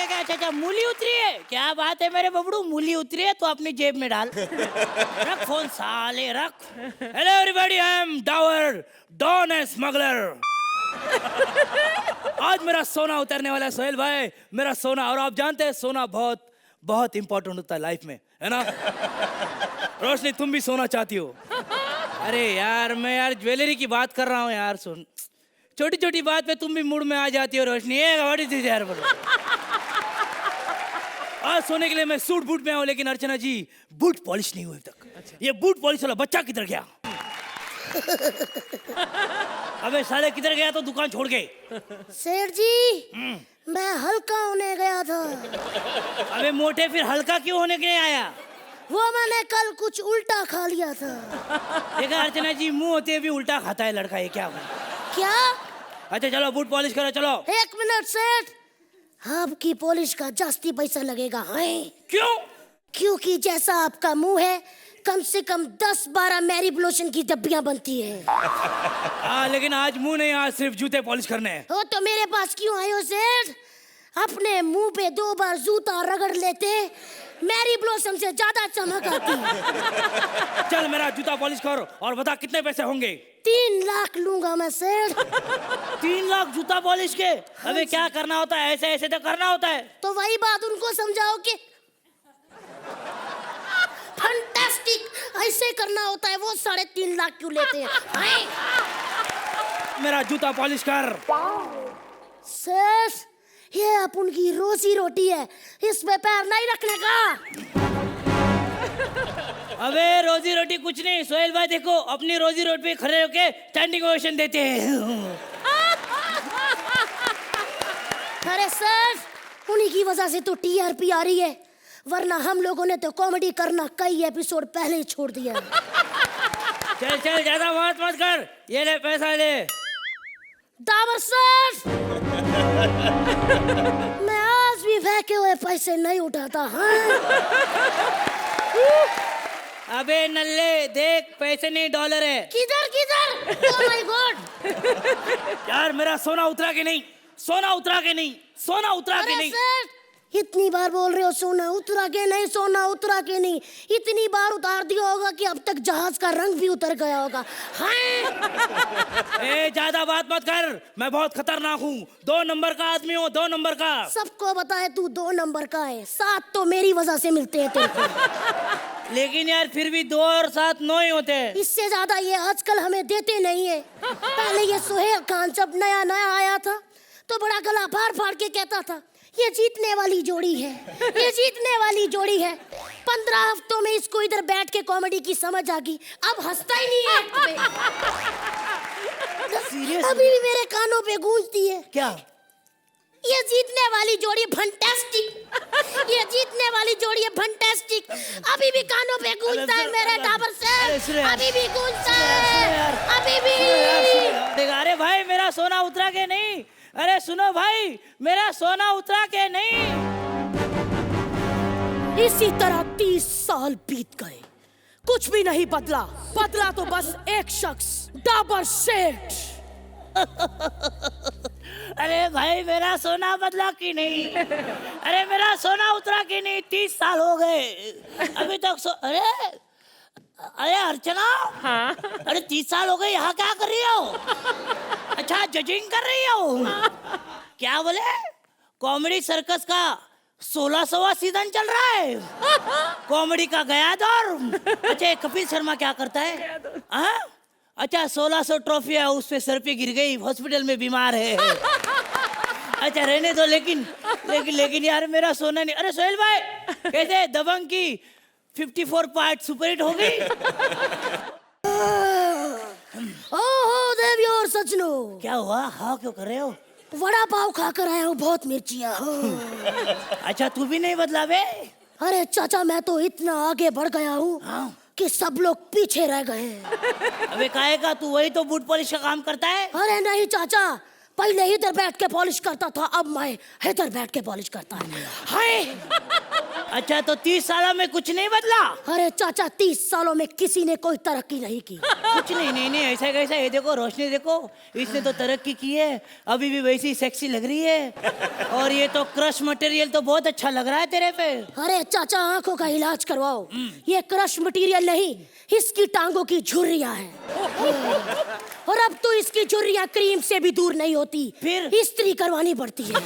क्या अच्छा मूली उतरी है? क्या बात है मेरे बबड़ू, मूली उतरी है तो अपनी जेब में डाल। रख फोन साले रख। Hello everybody, I am Dawar don and smuggler. आज मेरा सोना उतरने वाला है सोहेल भाई, मेरा सोना। और आप जानते हैं सोना बहुत बहुत इंपॉर्टेंट होता है लाइफ में, है ना? रोशनी तुम भी सोना चाहती हो? अरे यार मैं यार ज्वेलरी की बात कर रहा हूँ यार। सुन, छोटी छोटी बात पे तुम भी मूड में आ जाती हो रोशनी। व्हाट इज दिस यार बोलो। आज सोने के लिए मैं सूट बूट में आऊँ, लेकिन अर्चना जी बूट पॉलिश नहीं हुई अभी तक। अच्छा। ये बूट पॉलिश वाला बच्चा किधर गया? अबे साले किधर गया तो दुकान छोड़ के? सेठ जी, मैं हल्का होने गया था। अबे मोटे फिर हल्का क्यों होने के लिए आया? वो मैंने कल कुछ उल्टा खा लिया था। देखा अर्चना जी, मुंह होते हुए भी उल्टा खाता है लड़का, ये क्या हुआ? क्या? अच्छा चलो बूट पॉलिश करो, चलो। 1 मिनट सेठ, आपकी पॉलिश का जास्ती पैसा लगेगा। है क्यों? क्योंकि जैसा आपका मुंह है, कम से कम 10-12 मैरी ब्लोशन की डब्बियां बनती है। लेकिन आज मुंह नहीं, आज सिर्फ जूते पॉलिश करने हैं। हो तो मेरे पास क्यों आए हो सेठ? अपने मुंह पे 2 बार जूता रगड़ लेते, मैरी ब्लॉसम से ज्यादा चमक आती। चल मेरा जूता पॉलिश कर और बता कितने पैसे होंगे? 3 लाख लूंगा मैं सेठ। 3 लाख जूता पॉलिश के? अबे क्या करना होता है? ऐसे ऐसे तो करना होता है। तो वही बात उनको समझाओ कि फैंटास्टिक ऐसे करना होता है। वो 3.5 लाख क्यों लेते हैं? मेरा जूता पॉलिश कर। सेठ, ये अपन की रोजी रोटी है, इसमें पैर नहीं रखने का। अबे रोजी रोटी कुछ नहीं सोहेल भाई, देखो अपनी रोजी रोटी पे खड़े होके स्टैंडिंग ओवेशन देते हैं। अरे सर, उन्हीं की वजह से तो टीआरपी आ रही है, वरना हम लोगों ने तो कॉमेडी करना कई एपिसोड पहले ही छोड़ दिया। चल चल ज्यादा बात मत कर, ये ले पैसा ले। डाबर सर, मैं आज भी फेंके हुए पैसे नहीं उठाता हाँ अबे नल्ले देख पैसे नहीं डॉलर है। किधर किधर ओह माय गॉड यार मेरा सोना उतरा के नहीं, सोना उतरा के नहीं, सोना उतरा के अरे नहीं। सर इतनी बार बोल रहे हो सोना उतरा के नहीं, सोना उतरा के नहीं, इतनी बार उतार दिया होगा कि अब तक जहाज का रंग भी उतर गया होगा हाँ ए ज्यादा बात मत कर, मैं बहुत खतरनाक हूँ, 2 नंबर का आदमी हूँ, 2 नंबर का। सबको पता है तू 2 नंबर का है, 7 तो मेरी वजह से मिलते हैं तेरे को। लेकिन यार फिर भी 2 और 7 9 ही होते हैं। इससे ज्यादा ये आजकल हमें देते नहीं है। पहले ये सोहेल खान जब नया नया आया था तो बड़ा गला फाड़ फाड़ के कहता था ये जीतने वाली जोड़ी है, ये जीतने वाली जोड़ी है। 15 हफ्तों में इसको इधर बैठ के कॉमेडी की समझ आ गई, अब हंसता ही नहीं है एक्ट पे। अभी भी मेरे कानों पे गूंजती है क्या? ये जीतने वाली जोड़ी फंटास्टिक, ये जीतने वाली जोड़ी है फंटास्टिक। अभी भी कानों पे गूंजता है मेरे टावर से, अभी भी गूंजता है, अभी भी। अरे भाई मेरा सोना उतरा के नहीं, अरे सुनो भाई मेरा सोना उतरा के नहीं। इसी तरह 30 साल बीत गए, कुछ भी नहीं बदला, बदला तो बस एक शख्स, डाबर सेठ। अरे भाई मेरा सोना बदला कि नहीं, अरे मेरा सोना उतरा कि नहीं, 30 साल हो गए अभी तक अरे अरे अर्चना हाँ? अरे 30 साल हो गए, यहाँ क्या कर रही हो? अच्छा जजिंग कर रही हो? क्या बोले? कॉमेडी सर्कस का 16वां सीजन चल रहा है, कॉमेडी का गया दौर। अच्छा कपिल शर्मा क्या करता है? हाँ? अच्छा 1600 ट्रॉफी है उस पे सर पे गिर गई, हॉस्पिटल में बीमार है। अच्छा रहने दो, लेकिन लेकिन लेकिन यार मेरा सोना नहीं। अरे सोहेल भाई कैसे दबंग की 54 पार्ट सुपरहिट हो गई? ओहो देवी और सजनो, क्या हुआ? हाँ क्यों कर रहे हो? वड़ा पाव खाकर आया हूँ, बहुत मिर्चियाँ हो। अच्छा तू भी नहीं बदला बे? अरे चाचा मैं तो इतना आगे बढ़ गया हूँ हाँ? कि सब लोग पीछे रह गए। अबे काहे का, तू वही तो बूट पॉलिश का काम करता है? अरे नहीं चाचा, पहले इधर बैठ के पॉलिश करता था, अब मैं इधर बैठ के पॉलिश करता है। हाय अच्छा तो 30 सालों में कुछ नहीं बदला? अरे चाचा 30 सालों में किसी ने कोई तरक्की नहीं की। कुछ नहीं नहीं नहीं ऐसा कैसा, ये देखो रोशनी देखो, इसने तो तरक्की की है, अभी भी वैसी सेक्सी लग रही है। और ये तो क्रश मटेरियल तो बहुत अच्छा लग रहा है तेरे पे। अरे चाचा आंखों का इलाज करवाओ, ये क्रश मटेरियल नहीं, इसकी टांगों की झुर्रियां हैं। और अब तो इसकी झुर्रियां क्रीम से भी दूर नहीं होती, फिर इस्त्री करवानी पड़ती है।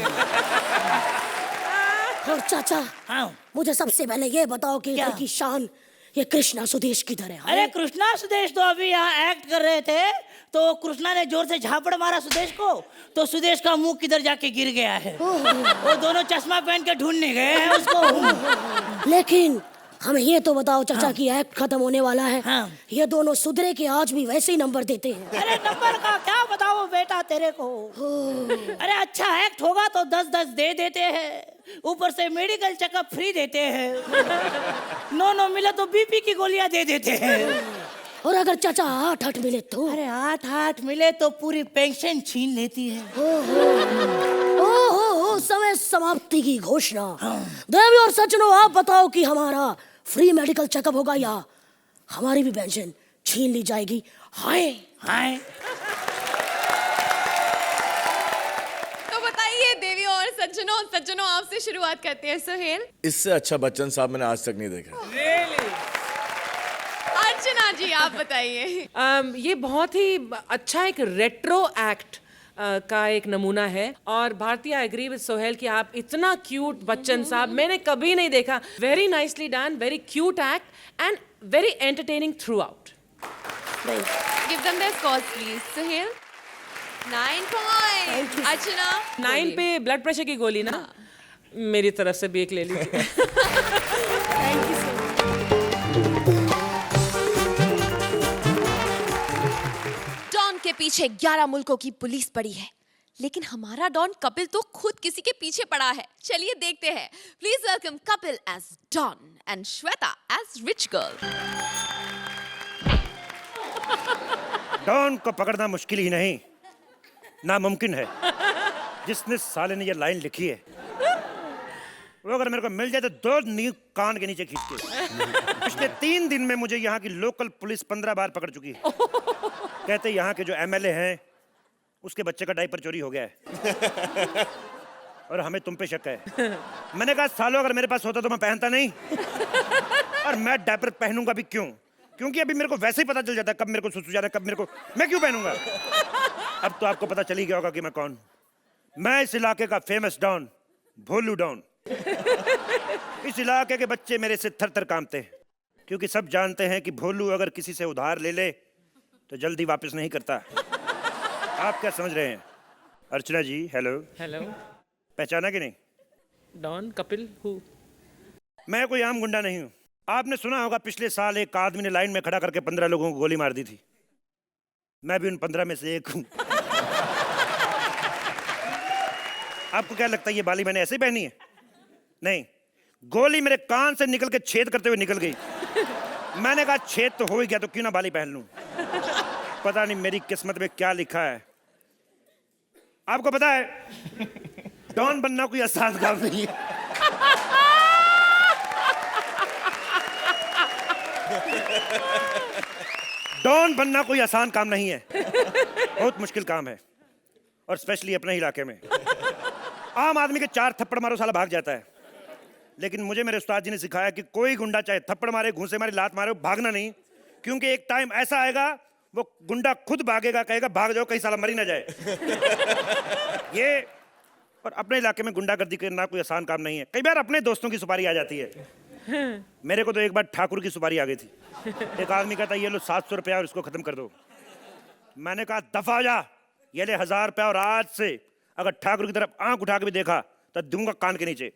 और चाचा हाँ? मुझे सबसे पहले ये बताओ कि क्या? इधर की शान ये कृष्णा सुदेश किधर है? अरे कृष्णा सुदेश तो अभी यहाँ एक्ट कर रहे थे, तो कृष्णा ने जोर से झापड़ मारा सुदेश को, तो सुदेश का मुंह किधर जाके गिर गया है। वो दोनों चश्मा पहन के ढूंढने गए हैं उसको। लेकिन हमें ये तो बताओ चाचा कि एक्ट खत्म होने वाला है, हाँ। ये दोनों सुधरे के आज भी वैसे ही नंबर देते हैं। अरे नंबर का क्या बताओ बेटा तेरे को, अरे अच्छा एक्ट होगा तो 10-10 दे देते हैं, ऊपर से मेडिकल चेकअप फ्री देते हैं, नो मिले तो बीपी की गोलियां दे देते हैं। और अगर चाचा 8-8 मिले तो? अरे 8-8 मिले तो पूरी पेंशन छीन लेती है। ओहो समय समाप्ति की घोषणा। देवी और सज्जनों आप बताओ कि हमारा फ्री मेडिकल चेकअप होगा या हमारी भी पेंशन छीन ली जाएगी? हाय हाय तो बताइए देवी और सज्जनों आपसे शुरुआत करते हैं। सोहेल, इससे अच्छा बच्चन साहब मैंने आज तक नहीं देखा। अर्चना जी आप बताइए। ये बहुत ही अच्छा एक रेट्रो एक्ट का एक नमूना है, और भारतीय आई एग्री विद सोहेल कि आप इतना क्यूट बच्चन साहब मैंने कभी नहीं देखा। Very nicely done, very cute act and very entertaining throughout. Give them their scores please. Sohail 9 point, Archana 9 पे ब्लड प्रेशर की गोली ना, मेरी तरफ से भी एक ले लीजिए। Thank you so much. Don के पीछे 11 मुल्कों की पुलिस पड़ी है, लेकिन हमारा डॉन कपिल तो खुद किसी के पीछे पड़ा है। चलिए देखते हैं। Please welcome Kapil as don and Shweta as rich girl. Don को पकड़ना मुश्किल ही नहीं, नामुमकिन है। जिसने साले ने ये लाइन लिखी है वो अगर मेरे को मिल जाए तो 2 नींव कान के नीचे खींच के। पिछले 3 दिन में मुझे यहाँ की लोकल पुलिस 15 बार पकड़ चुकी है। कहते यहाँ के जो एमएलए हैं उसके बच्चे का डायपर चोरी हो गया है और हमें तुम पे शक है। मैंने कहा सालों अगर मेरे पास होता तो मैं पहनता नहीं, और मैं डायपर पहनूंगा भी क्यों? क्योंकि अभी मेरे को वैसे ही पता चल जाता है कब मेरे को सुसु जाना है, कब मेरे को, मैं क्यों पहनूंगा? अब तो आपको पता चल ही गया होगा कि मैं कौन। मैं इस इलाके का फेमस डॉन, भोलू डॉन। इस इलाके के बच्चे मेरे से थर थर कांपते हैं, क्योंकि सब जानते हैं कि भोलू अगर किसी से उधार ले ले तो जल्दी वापस नहीं करता। आप क्या समझ रहे हैं? अर्चना जी, हेलो। हेलो। पहचाना कि नहीं? Don Kapil who? मैं कोई आम गुंडा नहीं हूं। आपने सुना होगा पिछले साल एक आदमी ने लाइन में खड़ा करके 15 लोगों को गोली मार दी थी। मैं भी उन 15 में से एक हूं। आपको क्या लगता है ये बाली मैंने ऐसे ही पहनी है? नहीं, गोली मेरे कान से निकल के छेद करते हुए निकल गई। मैंने कहा छेद तो हो ही गया तो क्यों ना बाली पहन लूं। पता नहीं मेरी किस्मत में क्या लिखा है। आपको पता है डॉन बनना कोई आसान काम नहीं है। डॉन बनना कोई आसान काम नहीं है, बहुत मुश्किल काम है, और स्पेशली अपने इलाके में। आम आदमी के 4 थप्पड़ मारो साला भाग जाता है, लेकिन मुझे मेरे उस्ताद जी ने सिखाया कि कोई गुंडा चाहे थप्पड़ मारे, घूंसे मारे, लात मारे, भागना नहीं, क्योंकि एक टाइम ऐसा आएगा वो गुंडा खुद भागेगा, कहेगा भाग जाओ कहीं साला मरी ना जाए। ये और अपने इलाके में गुंडागर्दी करना कोई आसान काम नहीं है। कई बार अपने दोस्तों की सुपारी आ जाती है। मेरे को तो एक बार ठाकुर की सुपारी आ गई थी। एक आदमी कहता ये लो 700 रुपया और इसको खत्म कर दो। मैंने कहा दफा हो जा, ये ले 1000 रुपया, और आज से अगर ठाकुर की तरफ आंख उठा के भी देखा तो दूंगा कान के नीचे,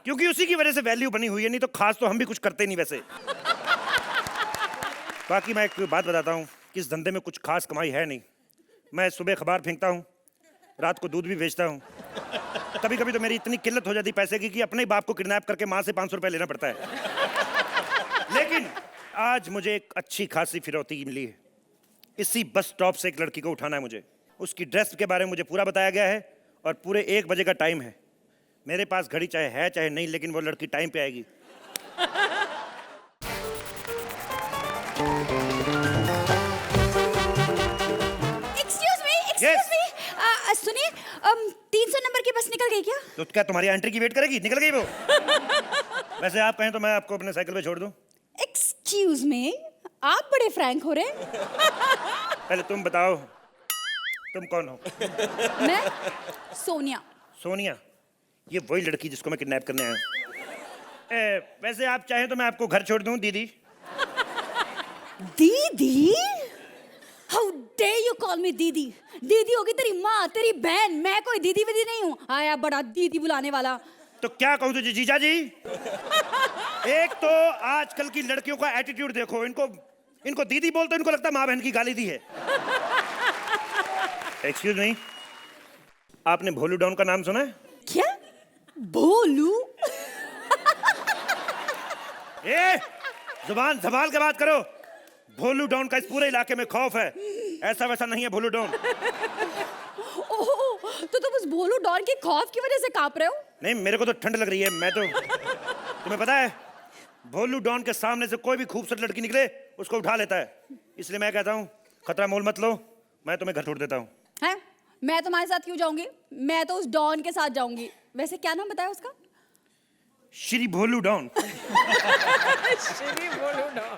क्योंकि उसी की वजह से वैल्यू बनी हुई है, नहीं तो खास तो हम भी कुछ करते नहीं वैसे। बाकी मैं एक बात बताता हूँ कि इस धंधे में कुछ खास कमाई है नहीं। मैं सुबह अखबार फेंकता हूँ, रात को दूध भी बेचता हूँ। कभी कभी तो मेरी इतनी किल्लत हो जाती पैसे की कि अपने बाप को किडनैप करके माँ से 500 रुपए लेना पड़ता है। लेकिन आज मुझे एक अच्छी खासी फिरौती मिली है। इसी बस स्टॉप से एक लड़की को उठाना है मुझे। उसकी ड्रेस के बारे में मुझे पूरा बताया गया है और पूरे 1 बजे का टाइम है। मेरे पास घड़ी चाहे है चाहे नहीं, लेकिन वो लड़की टाइम पे आएगी। Excuse me, सुनिए, 300 नंबर की बस निकल गई क्या? तो क्या तुम्हारी एंट्री की वेट करेगी? निकल गई वो। वैसे आप कहें तो मैं आपको अपने साइकिल पे छोड़ दूं। Excuse me, आप बड़े फ्रैंक हो रहे हैं। पहले तुम बताओ, तुम कौन हो? मैं सोनिया। सोनिया, ये वही लड़की जिसको मैं किडनैप करने आया हूँ। वैसे आप चाहें तो मैं आपको घर छोड़ दूं, दीदी। दीदी? How dare you call me दीदी? दीदी होगी तेरी माँ, तेरी बहन। मैं कोई दीदी विदी नहीं हूँ। आया बड़ा दीदी बुलाने वाला। तो क्या कहूँ तुझे जीजा जी? एक तो आजकल की लड़कियों का एटीट्यूड देखो, इनको दीदी बोलते इनको लगता है माँ बहन की गाली दी है। एक्सक्यूज मी, आपने भोलू डॉन का नाम सुना है? क्या? भोलू? ए, जुबान संभाल के बात करो। भोलू डॉन का इस पूरे इलाके में खौफ है। ऐसा वैसा नहीं है भोलू डॉन। ओह, तो तुम उस भोलू डॉन के खौफ की वजह से कांप रहे हो? नहीं, मेरे को तो ठंड लग रही है। मैं तो, तुम्हें पता है भोलू डॉन के सामने से कोई भी खूबसूरत लड़की निकले उसको उठा लेता है। इसलिए मैं कहता हूँ खतरा मोल मत लो, मैं तुम्हें घर छोड़ देता हूँ। हैं? मैं तुम्हारे साथ क्यों जाऊंगी? मैं तो उस डॉन के साथ जाऊंगी। वैसे क्या नाम बताया उसका? श्री भोलू डॉन। श्री भोलू डॉन।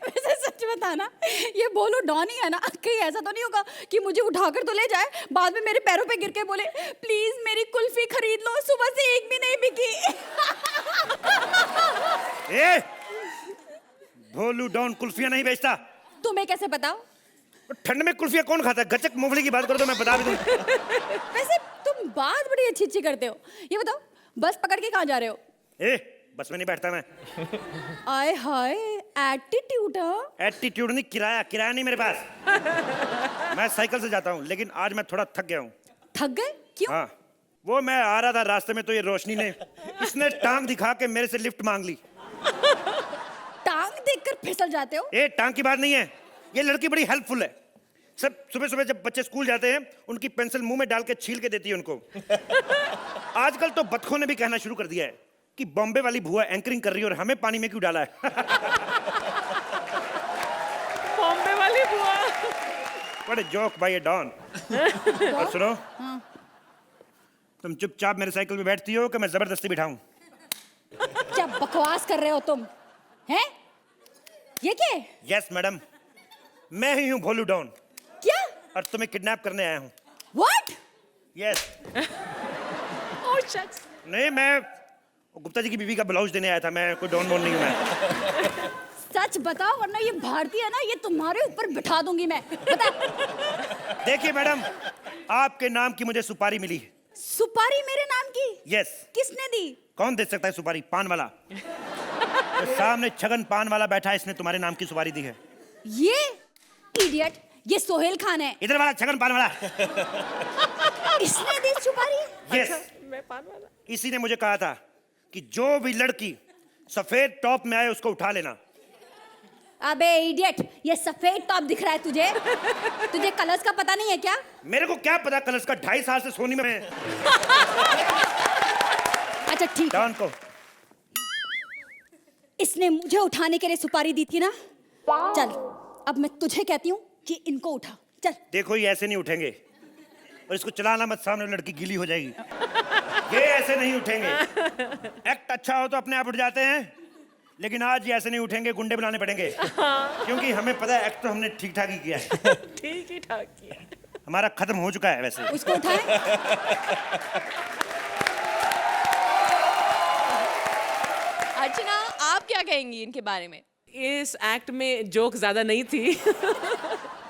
वैसे सच बताना, ये भोलू डॉन ही है ना? कहीं ऐसा तो नहीं होगा कि मुझे उठाकर तो ले जाए, बाद में मेरे पैरों पे गिर के बोले प्लीज मेरी कुल्फी खरीद लो, सुबह से एक भी नहीं बिकी। ए, भोलू डॉन कुल्फियां नहीं बेचता। तुम्हें कैसे पता? ठंड में कुल्फियां कौन खाता है? गचक मूंगफली की बात करो तो मैं बता भी दूं। वैसे तुम बात बड़ी अच्छी अच्छी करते हो। ये बताओ, बस पकड़ के कहाँ जा रहे हो? ए, बस में नहीं बैठता मैं। आय हाय, एटीट्यूड। एटीट्यूड नहीं, किराया नहीं मेरे पास। मैं साइकिल से जाता हूँ, लेकिन आज मैं थोड़ा थक गया हूँ। थक गए? क्यों? हाँ, वो मैं आ रहा था रास्ते में तो ये रोशनी ने इसने टांग दिखा के मेरे से लिफ्ट मांग ली। टांग देखकर फिसल जाते हो? ए, टांग की बात नहीं है, ये लड़की बड़ी हेल्पफुल है। सब सुबह सुबह जब बच्चे स्कूल जाते हैं उनकी पेंसिल मुंह में डाल के छील के देती है उनको। आजकल तो बतखों ने भी कहना शुरू कर दिया है कि बॉम्बे वाली भुआ एंकरिंग कर रही है और हमें पानी में क्यों डाला है। बॉम्बे वाली बुआ। What a joke by a Don. और सुनो, तुम चुपचाप मेरे साइकिल पे बैठती हो कि मैं जबरदस्ती बिठाऊं? क्या बकवास कर रहे हो तुम? हैं? ये क्या है? यस मैडम, मैं ही हूँ भोलू डॉन क्या? और तुम्हें किडनैप करने आया हूँ। What? यस। Oh shucks. नहीं, मैं गुप्ता जी की बीवी का ब्लाउज देने आया था, मैं कोई डॉन बोन नहीं हूँ मैं। सच बताओ वरना ये भारतीय है ना, ये तुम्हारे ऊपर बिठा दूंगी मैं। बता। देखिए मैडम, आपके नाम की मुझे सुपारी मिली है। सुपारी मेरे नाम की? यस। किसने दी? कौन दे सकता है सुपारी? पान वाला। तो सामने छगन पान वाला बैठा है, इसने तुम्हारे नाम की सुपारी दी है। ये इडियट, ये सोहेल खान है। इधर वाला छगन पान वाला। इसने दी सुपारी? यस। मैं पान वाला। इसी ने मुझे कहा था कि जो भी लड़की सफेद टॉप में आए उसको उठा लेना। अबे इडियट, ये सफेद टॉप दिख रहा है तुझे? तुझे कलर्स का पता नहीं है क्या? मेरे को क्या पता कलर्स का, 2.5 साल से सोनी में मैं। अच्छा ठीक है। डॉन को इसने मुझे उठाने के लिए सुपारी दी थी ना? चल अब मैं तुझे कहती हूँ कि इनको उठा। चल। देखो ये ऐसे नहीं उठेंगे, और इसको चलाना मत, सामने लड़की गीली हो जाएगी। ये ऐसे नहीं उठेंगे। एक्ट अच्छा हो तो अपने आप उठ जाते हैं, लेकिन आज ये ऐसे नहीं उठेंगे, गुंडे बुलाने पड़ेंगे। क्योंकि हमें पता है एक्ट तो हमने ठीक ठाक ही किया है। ठीक ही ठाक किया। हमारा खत्म हो चुका है वैसे। उसको उठाए। अर्चना, आप क्या कहेंगी इनके बारे में? इस एक्ट में जोक ज्यादा नहीं थी।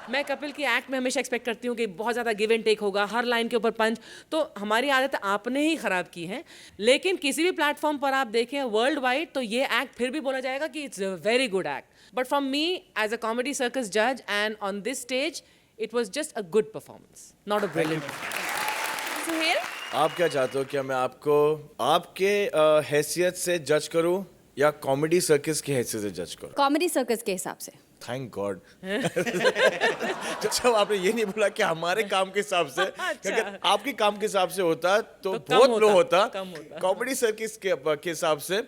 मैं कपिल की एक्ट में हमेशा एक्सपेक्ट करती हूँ कि बहुत ज़्यादा गिव एंड टेक होगा, हर लाइन के ऊपर पंच। तो हमारी आदत आपने ही ख़राब की है। लेकिन किसी भी प्लेटफॉर्म पर आप देखें वर्ल्ड वाइड, तो ये एक्ट फिर भी बोला जाएगा कि it's a very good act. But from me as a comedy circus जज and on this stage, it was just a good performance, not a brilliant. Suhail, आप क्या चाहते हो? क्या मैं आपको आपके हैसियत से जज करूं या कॉमेडी सर्कस की हैसियत से जज करूं? कॉमेडी सर्कस के हिसाब से। Thank God. जब आपने ये नहीं बोला कि हमारे काम के हिसाब से, अगर आपके काम के हिसाब से होता तो बहुत लो होता। कॉमेडी सर्कस के हिसाब से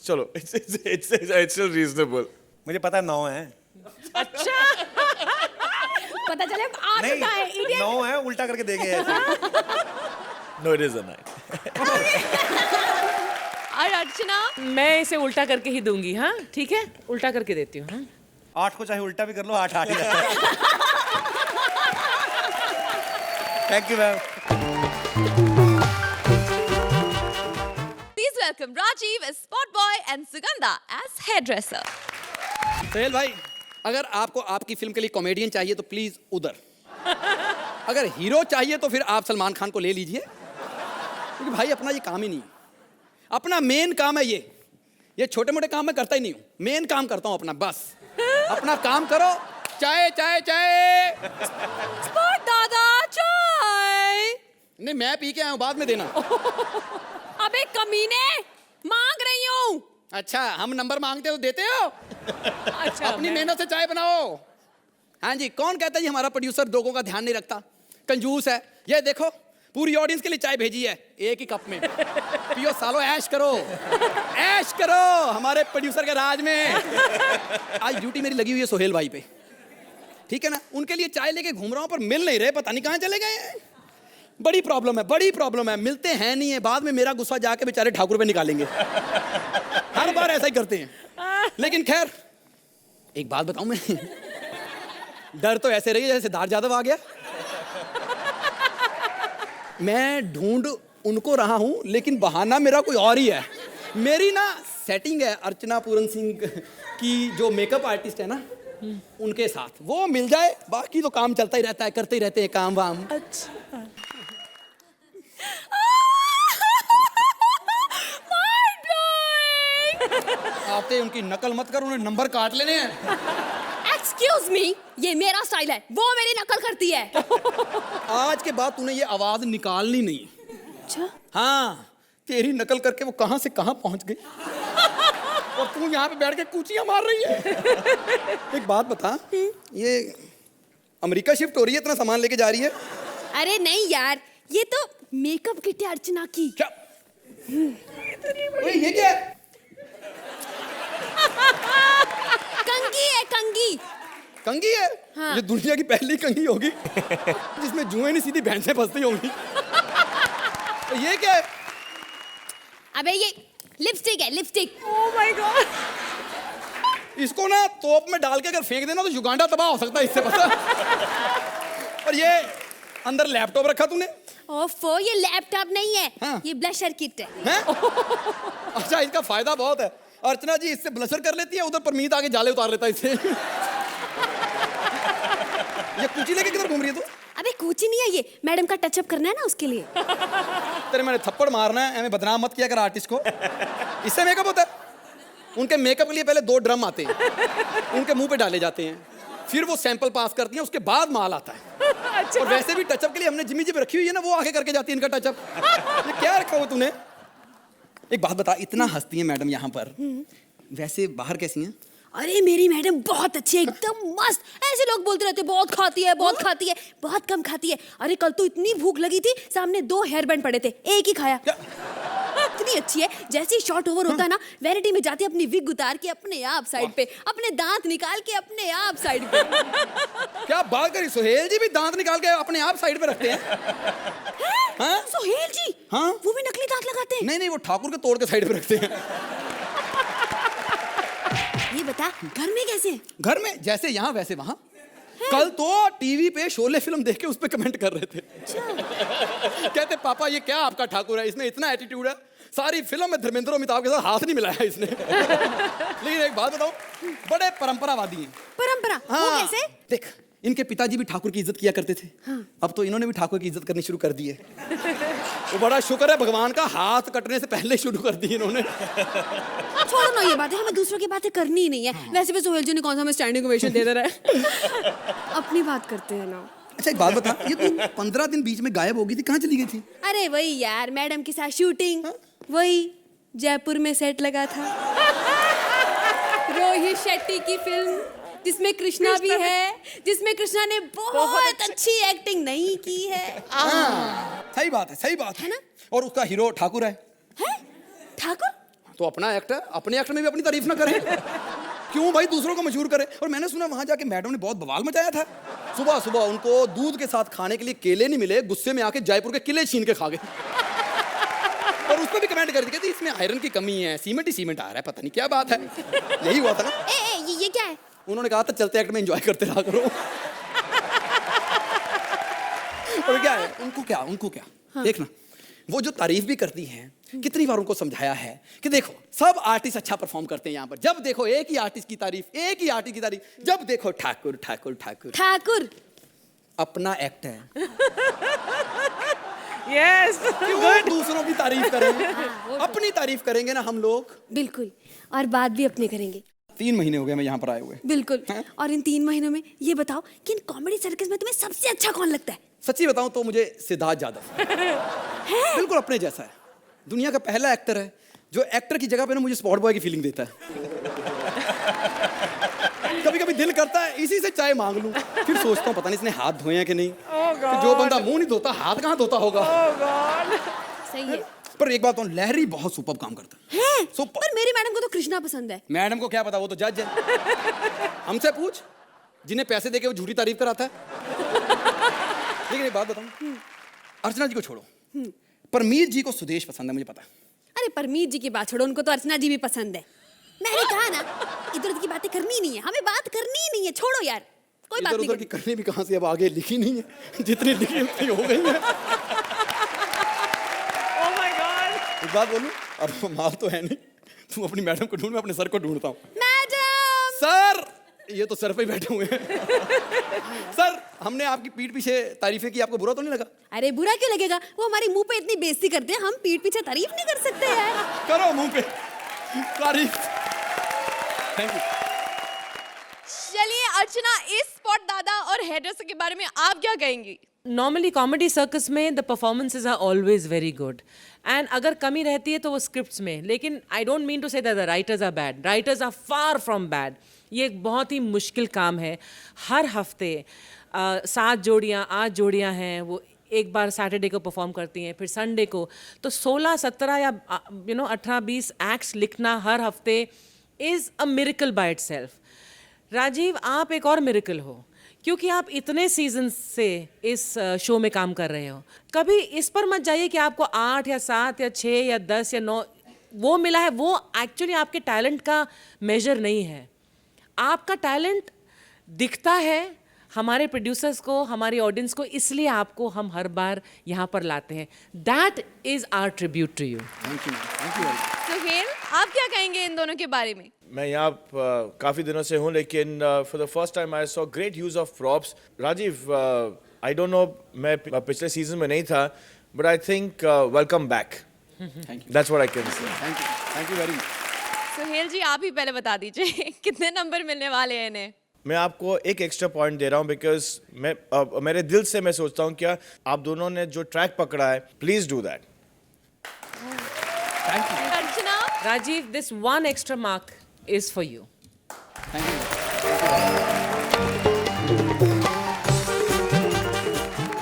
चलो, इट्स रीजनेबल। मुझे पता 9 है। अच्छा। पता चले 8 है। इडियट। 9 है, उल्टा करके देंगे ऐसे। No, it is a 9। और अर्चना, मैं इसे उल्टा करके ही दूंगी। हाँ ठीक है, उल्टा करके देती हूँ। हाँ 8 को चाहे उल्टा भी कर लो, 8 ही रहता है। Thank you ma'am. please welcome Rajiv as spot boy and Sugandha as hairdresser. Sohail भाई, अगर आपको आपकी फिल्म के लिए कॉमेडियन चाहिए तो प्लीज उधर, अगर हीरो चाहिए तो फिर आप सलमान खान को ले लीजिए, क्योंकि भाई अपना ये काम ही नहीं है। अपना मेन काम है ये छोटे मोटे काम मैं करता ही नहीं हूँ, मेन काम करता हूँ अपना। बस अपना काम करो। चाय चाय चाय। स्पॉट दादा, चाय। नहीं, मैं पी के आया हूँ, बाद में देना। अबे कमीने, मांग रही हूँ। अच्छा, हम नंबर मांगते हो देते हो? अच्छा, अपनी मेहनत से चाय बनाओ। हाँ जी, कौन कहता है जी हमारा प्रोड्यूसर लोगों का ध्यान नहीं रखता, कंजूस है। ये देखो, पूरी ऑडियंस के लिए चाय भेजी है, एक ही कप में। पियो सालो, ऐश करो, ऐश करो हमारे प्रोड्यूसर के राज में। आज ड्यूटी मेरी लगी हुई है सोहेल भाई पे, ठीक है ना? उनके लिए चाय लेके घूम रहा हूँ, पर मिल नहीं रहे, पता नहीं कहाँ चले गए हैं। बड़ी प्रॉब्लम है, बड़ी प्रॉब्लम है। मिलते हैं नहीं है, बाद में मेरा गुस्सा जाके बेचारे ठाकुर पे निकालेंगे। हर बार ऐसा ही करते हैं। लेकिन खैर, एक बात बताऊं मैं, डर तो ऐसे रही जैसे सिद्धार्थ यादव आ गया। मैं ढूंढ उनको रहा हूं, लेकिन बहाना मेरा कोई और ही है। मेरी ना सेटिंग है अर्चना पूरन सिंह की, जो मेकअप आर्टिस्ट है ना, उनके साथ। वो मिल जाए, बाकी तो काम चलता ही रहता है, करते ही रहते हैं काम वाम। अच्छा। आते उनकी नकल मत करो, उन्हें नंबर काट लेने हैं। एक्सक्यूज मी, ये मेरा स्टाइल है, वो मेरी नकल करती है। आज के बाद तूने ये आवाज निकालनी नहीं। अच्छा? हाँ, तेरी नकल करके वो कहां से कहां पहुंच गई, और तू यहाँ पे बैठ के कूचियां मार रही है। एक बात बता, ये अमेरिका शिफ्ट हो रही है, इतना सामान लेके जा रही है? अरे नहीं यार, ये तो मेकअप किट है अर्चना की। क्या ओए ये क्या है? कंगी है कंगी। कंगी है? हाँ। ये दुनिया की पहली कंगी होगी जिसमें जुएं नहीं सीधी भैंसें फंसती होंगी। तो ये क्या है? अबे ये लिपस्टिक है लिपस्टिक। Oh my God. इसको ना तोप में डाल के अगर फेंक देना तो युगांडा तबाह हो सकता है इससे, पता। और ये अंदर लैपटॉप रखा तूने? ओफो ये लैपटॉप नहीं है। हाँ। ये ब्लशर किट है। हैं? अच्छा इसका फायदा बहुत है। अर्चना जी इससे ब्लशर कर लेती है, उधर परमीत आगे जाले उतार लेता है इससे। ये कुची लेके किधर घूम रही है तू? अबे कुछ नहीं है, ये मैडम का टचअप करना है ना उसके लिए। तेरे मैंने थप्पड़ मारना है, हमें बदनाम मत किया कर आर्टिस्ट को। इससे मेकअप होता है। उनके मेकअप के लिए पहले 2 ड्रम आते हैं, उनके मुंह पे डाले जाते हैं, फिर वो सैंपल पास करती हैं, उसके बाद माल आता है। अच्छा। और वैसे भी टचअप के लिए हमने जिमी जी पे रखी हुई है ना, वो आगे करके जाती है इनका टचअप। ये क्या रखा हुआ तूने? एक बात बता, इतना हंसती है मैडम यहाँ पर, वैसे बाहर कैसी हैं? अरे मेरी मैडम बहुत अच्छी है, एकदम मस्त। ऐसे लोग बोलते रहते बहुत खाती है बहुत खाती है, बहुत कम खाती है। अरे कल तो इतनी भूख लगी थी, सामने 2 हेयर बैंड पड़े थे, एक ही खाया। इतनी अच्छी है, जैसे ही शॉर्ट ओवर होता है ना, वैनिटी में जाती है, अपनी विग उतार के अपने आप साइड पे, अपने दांत निकाल के अपने आप साइड पे। क्या बात करी, सुहेल जी भी दांत निकाल के अपने आप साइड पे रखते हैं? हाँ? सुहेल जी? हाँ? वो भी नकली दांत लगाते हैं? नहीं, वो ठाकुर के तोड़ के साइड पे रखते हैं। ये बता घर में कैसे है? घर में जैसे यहाँ वैसे वहाँ। कल तो टीवी पे शोले फिल्म देख के उस पे कमेंट कर रहे थे। कहते पापा ये क्या आपका ठाकुर है, इसमें इतना एटीट्यूड है, सारी फिल्म में धर्मेंद्र और अमिताभ के साथ हाथ नहीं मिलाया इसने। लेकिन एक बात बताओ, बड़े परंपरावादी हैं। परंपरा? वो कैसे? देख इनके पिताजी भी ठाकुर की इज्जत किया करते थे। अब तो इन्होंने भी ठाकुर की इज्जत करनी शुरू कर दी है। वो बड़ा शुक्र है भगवान का, हाथ कटने से पहले शुरू कर दी इन्होंने। छोड़ो ना ये बातें, हमें दूसरों की बातें करनी ही नहीं है। वैसे भी सोहेल जी ने कौन सा हमें स्टैंडिंग ओवेशन दे दे रहा है। अपनी बात करते हैं ना। अच्छा एक बात बता, ये तू 15 दिन बीच में गायब हो गई थी, कहाँ चली गई थी? अरे वही यार, मैडम के साथ शूटिंग। वही जयपुर में सेट लगा था, रोहित शेट्टी की फिल्म जिसमें कृष्णा भी है, जिसमें कृष्णा ने बहुत अच्छी एक्टिंग नहीं की है। सही बात है, सही बात है ना? और उसका हीरो ठाकुर है। ठाकुर? तो अपना एक्टर अपने एक्टर में भी अपनी तारीफ ना करे। क्यों भाई दूसरों को मशहूर करे। और मैंने सुना वहां जाके मैडम ने बहुत बवाल मचाया था। सुबह सुबह उनको दूध के साथ खाने के लिए केले नहीं मिले, गुस्से में आके जयपुर के किले छीन के खा गए। और उस पर भी कमेंट कर दी कहती इसमें आयरन की कमी है, सीमेंट ही सीमेंट आ रहा है, पता नहीं क्या बात है। यही हुआ था ना। ये क्या है? उन्होंने कहा था चलते एक्ट में एंजॉय करते रहा करो। और क्या है उनको क्या हाँ। देखना वो जो तारीफ भी करती हैं, कितनी बार उनको समझाया है कि देखो सब आर्टिस्ट अच्छा परफॉर्म करते हैं यहाँ पर, जब देखो एक ही आर्टिस्ट की तारीफ, जब देखो ठाकुर ठाकुर ठाकुर ठाकुर अपना एक्ट है। यस क्यों दूसरों की तारीफ करेंगे? अपनी तारीफ करेंगे ना हम लोग। बिल्कुल, और बात भी अपनी करेंगे। 3 महीने हो गए मैं यहाँ पर आए हुए। बिल्कुल है? और इन 3 महीनों में ये बताओ कि इन कॉमेडी सर्कस में तुम्हें सबसे अच्छा कौन लगता है? सच्ची बताऊं तो मुझे सिद्धार्थ यादव बिल्कुल अपने जैसा है, दुनिया का पहला एक्टर है जो एक्टर की जगह पे ना मुझे स्पॉट बॉय की फीलिंग देता है। कभी कभी दिल करता है इसी से चाय मांग लूं, फिर सोचता हूँ पता नहीं इसने हाथ धोए हैं कि नहीं। कि जो बंदा मुंह नहीं धोता हाथ कहाँ धोता होगा। सही है। पर एक बात, लहरी बहुत सुपर काम करता है। पर मेरी मैडम को तो कृष्णा पसंद है। मैडम को क्या पता, वो तो जज है। हमसे पूछ, जिन्हें पैसे देके वो झूठी तारीफ कराता है। लेकिन एक बात बताऊं, अर्चना जी को छोड़ो, परमीत जी को सुदेश पसंद है, मुझे पता है। अरे परमीत जी की बात छोड़ो, उनको तो अर्चना जी भी पसंद है। मैंने कहा ना इधर उधर की बातें करनी नहीं है, हमें बात करनी ही नहीं है, छोड़ो यार कोई बात नहीं। इधर उधर की करनी भी कहां से, अब आगे लिखी नहीं है, जितनी लिखी उतनी हो गई है। Oh my God. एक बात बोलूं, अब माल तो है नहीं, तुम अपनी मैडम को ढूंढ, मैं अपने सर को ढूंढता हूँ। मैडम सर, ये तो सर पे बैठे हुए हैं। सर, हमने आपकी पीठ पीछे तारीफें की, आपको बुरा तो नहीं लगा? अरे बुरा क्यों लगेगा, वो हमारी मुंह पे इतनी बेइज्जती करते हैं, हम पीठ पीछे तारीफ नहीं कर सकते यार। करो मुंह पे तारीफ। Thank you. चलिए अर्चना, इस स्पॉट दादा और हेडर्स के बारे में आप क्या कहेंगी? नॉर्मली कॉमेडी सर्कस में the performances are always very good, and अगर कमी रहती है तो वो स्क्रिप्ट्स में। लेकिन I don't mean to say that the writers are bad, writers are far from bad. ये एक बहुत ही मुश्किल काम है। हर हफ्ते 7 जोड़ियाँ 8 जोड़ियाँ हैं, वो एक बार सैटरडे को परफॉर्म करती हैं, फिर संडे को, तो 16-17 या 18-20 एक्ट्स लिखना हर हफ्ते is a miracle by itself. Rajiv, आप एक और मिरेकल हो, क्योंकि आप इतने सीजन से इस शो में काम कर रहे हो। कभी इस पर मत जाइए कि आपको 8 या 7 या 6 या 10 या 9 वो मिला है, वो एक्चुअली आपके टैलेंट का मेजर नहीं है। आपका टैलेंट दिखता है हमारे प्रोड्यूसर्स को, हमारी ऑडियंस को, इसलिए आपको हम हर बार यहाँ पर लाते हैं। That is our tribute to you. Thank you. Suhail, आप क्या कहेंगे इन दोनों के बारे में? मैं यहाँ काफ़ी दिनों से हूँ, लेकिन for the first time I saw great use of props. Rajiv, I don't know, मैं पिछले सीजन में नहीं था, but I think welcome back. That's what I can say. Thank you very much. Suhail ji, आप ही पहले बता दीजिए कितने नंबर मिलने वाले हैं इन्हें? मैं आपको एक एक्स्ट्रा पॉइंट दे रहा हूँ, बिकॉज मैं मेरे दिल से मैं सोचता हूँ क्या आप दोनों ने जो ट्रैक पकड़ा है, please do that. Archana, Rajiv, this 1 extra mark is for you.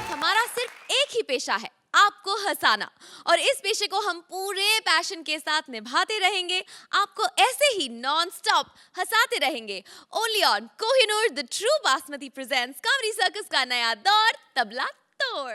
हमारा सिर्फ एक ही पेशा है, आपको हंसाना, और इस पेशे को हम पूरे पैशन के साथ निभाते रहेंगे, आपको ऐसे ही नॉन स्टॉप हंसाते रहेंगे। Only on Kohinoor the true basmati presents comedy circus का नया दौर, तबला तोड़।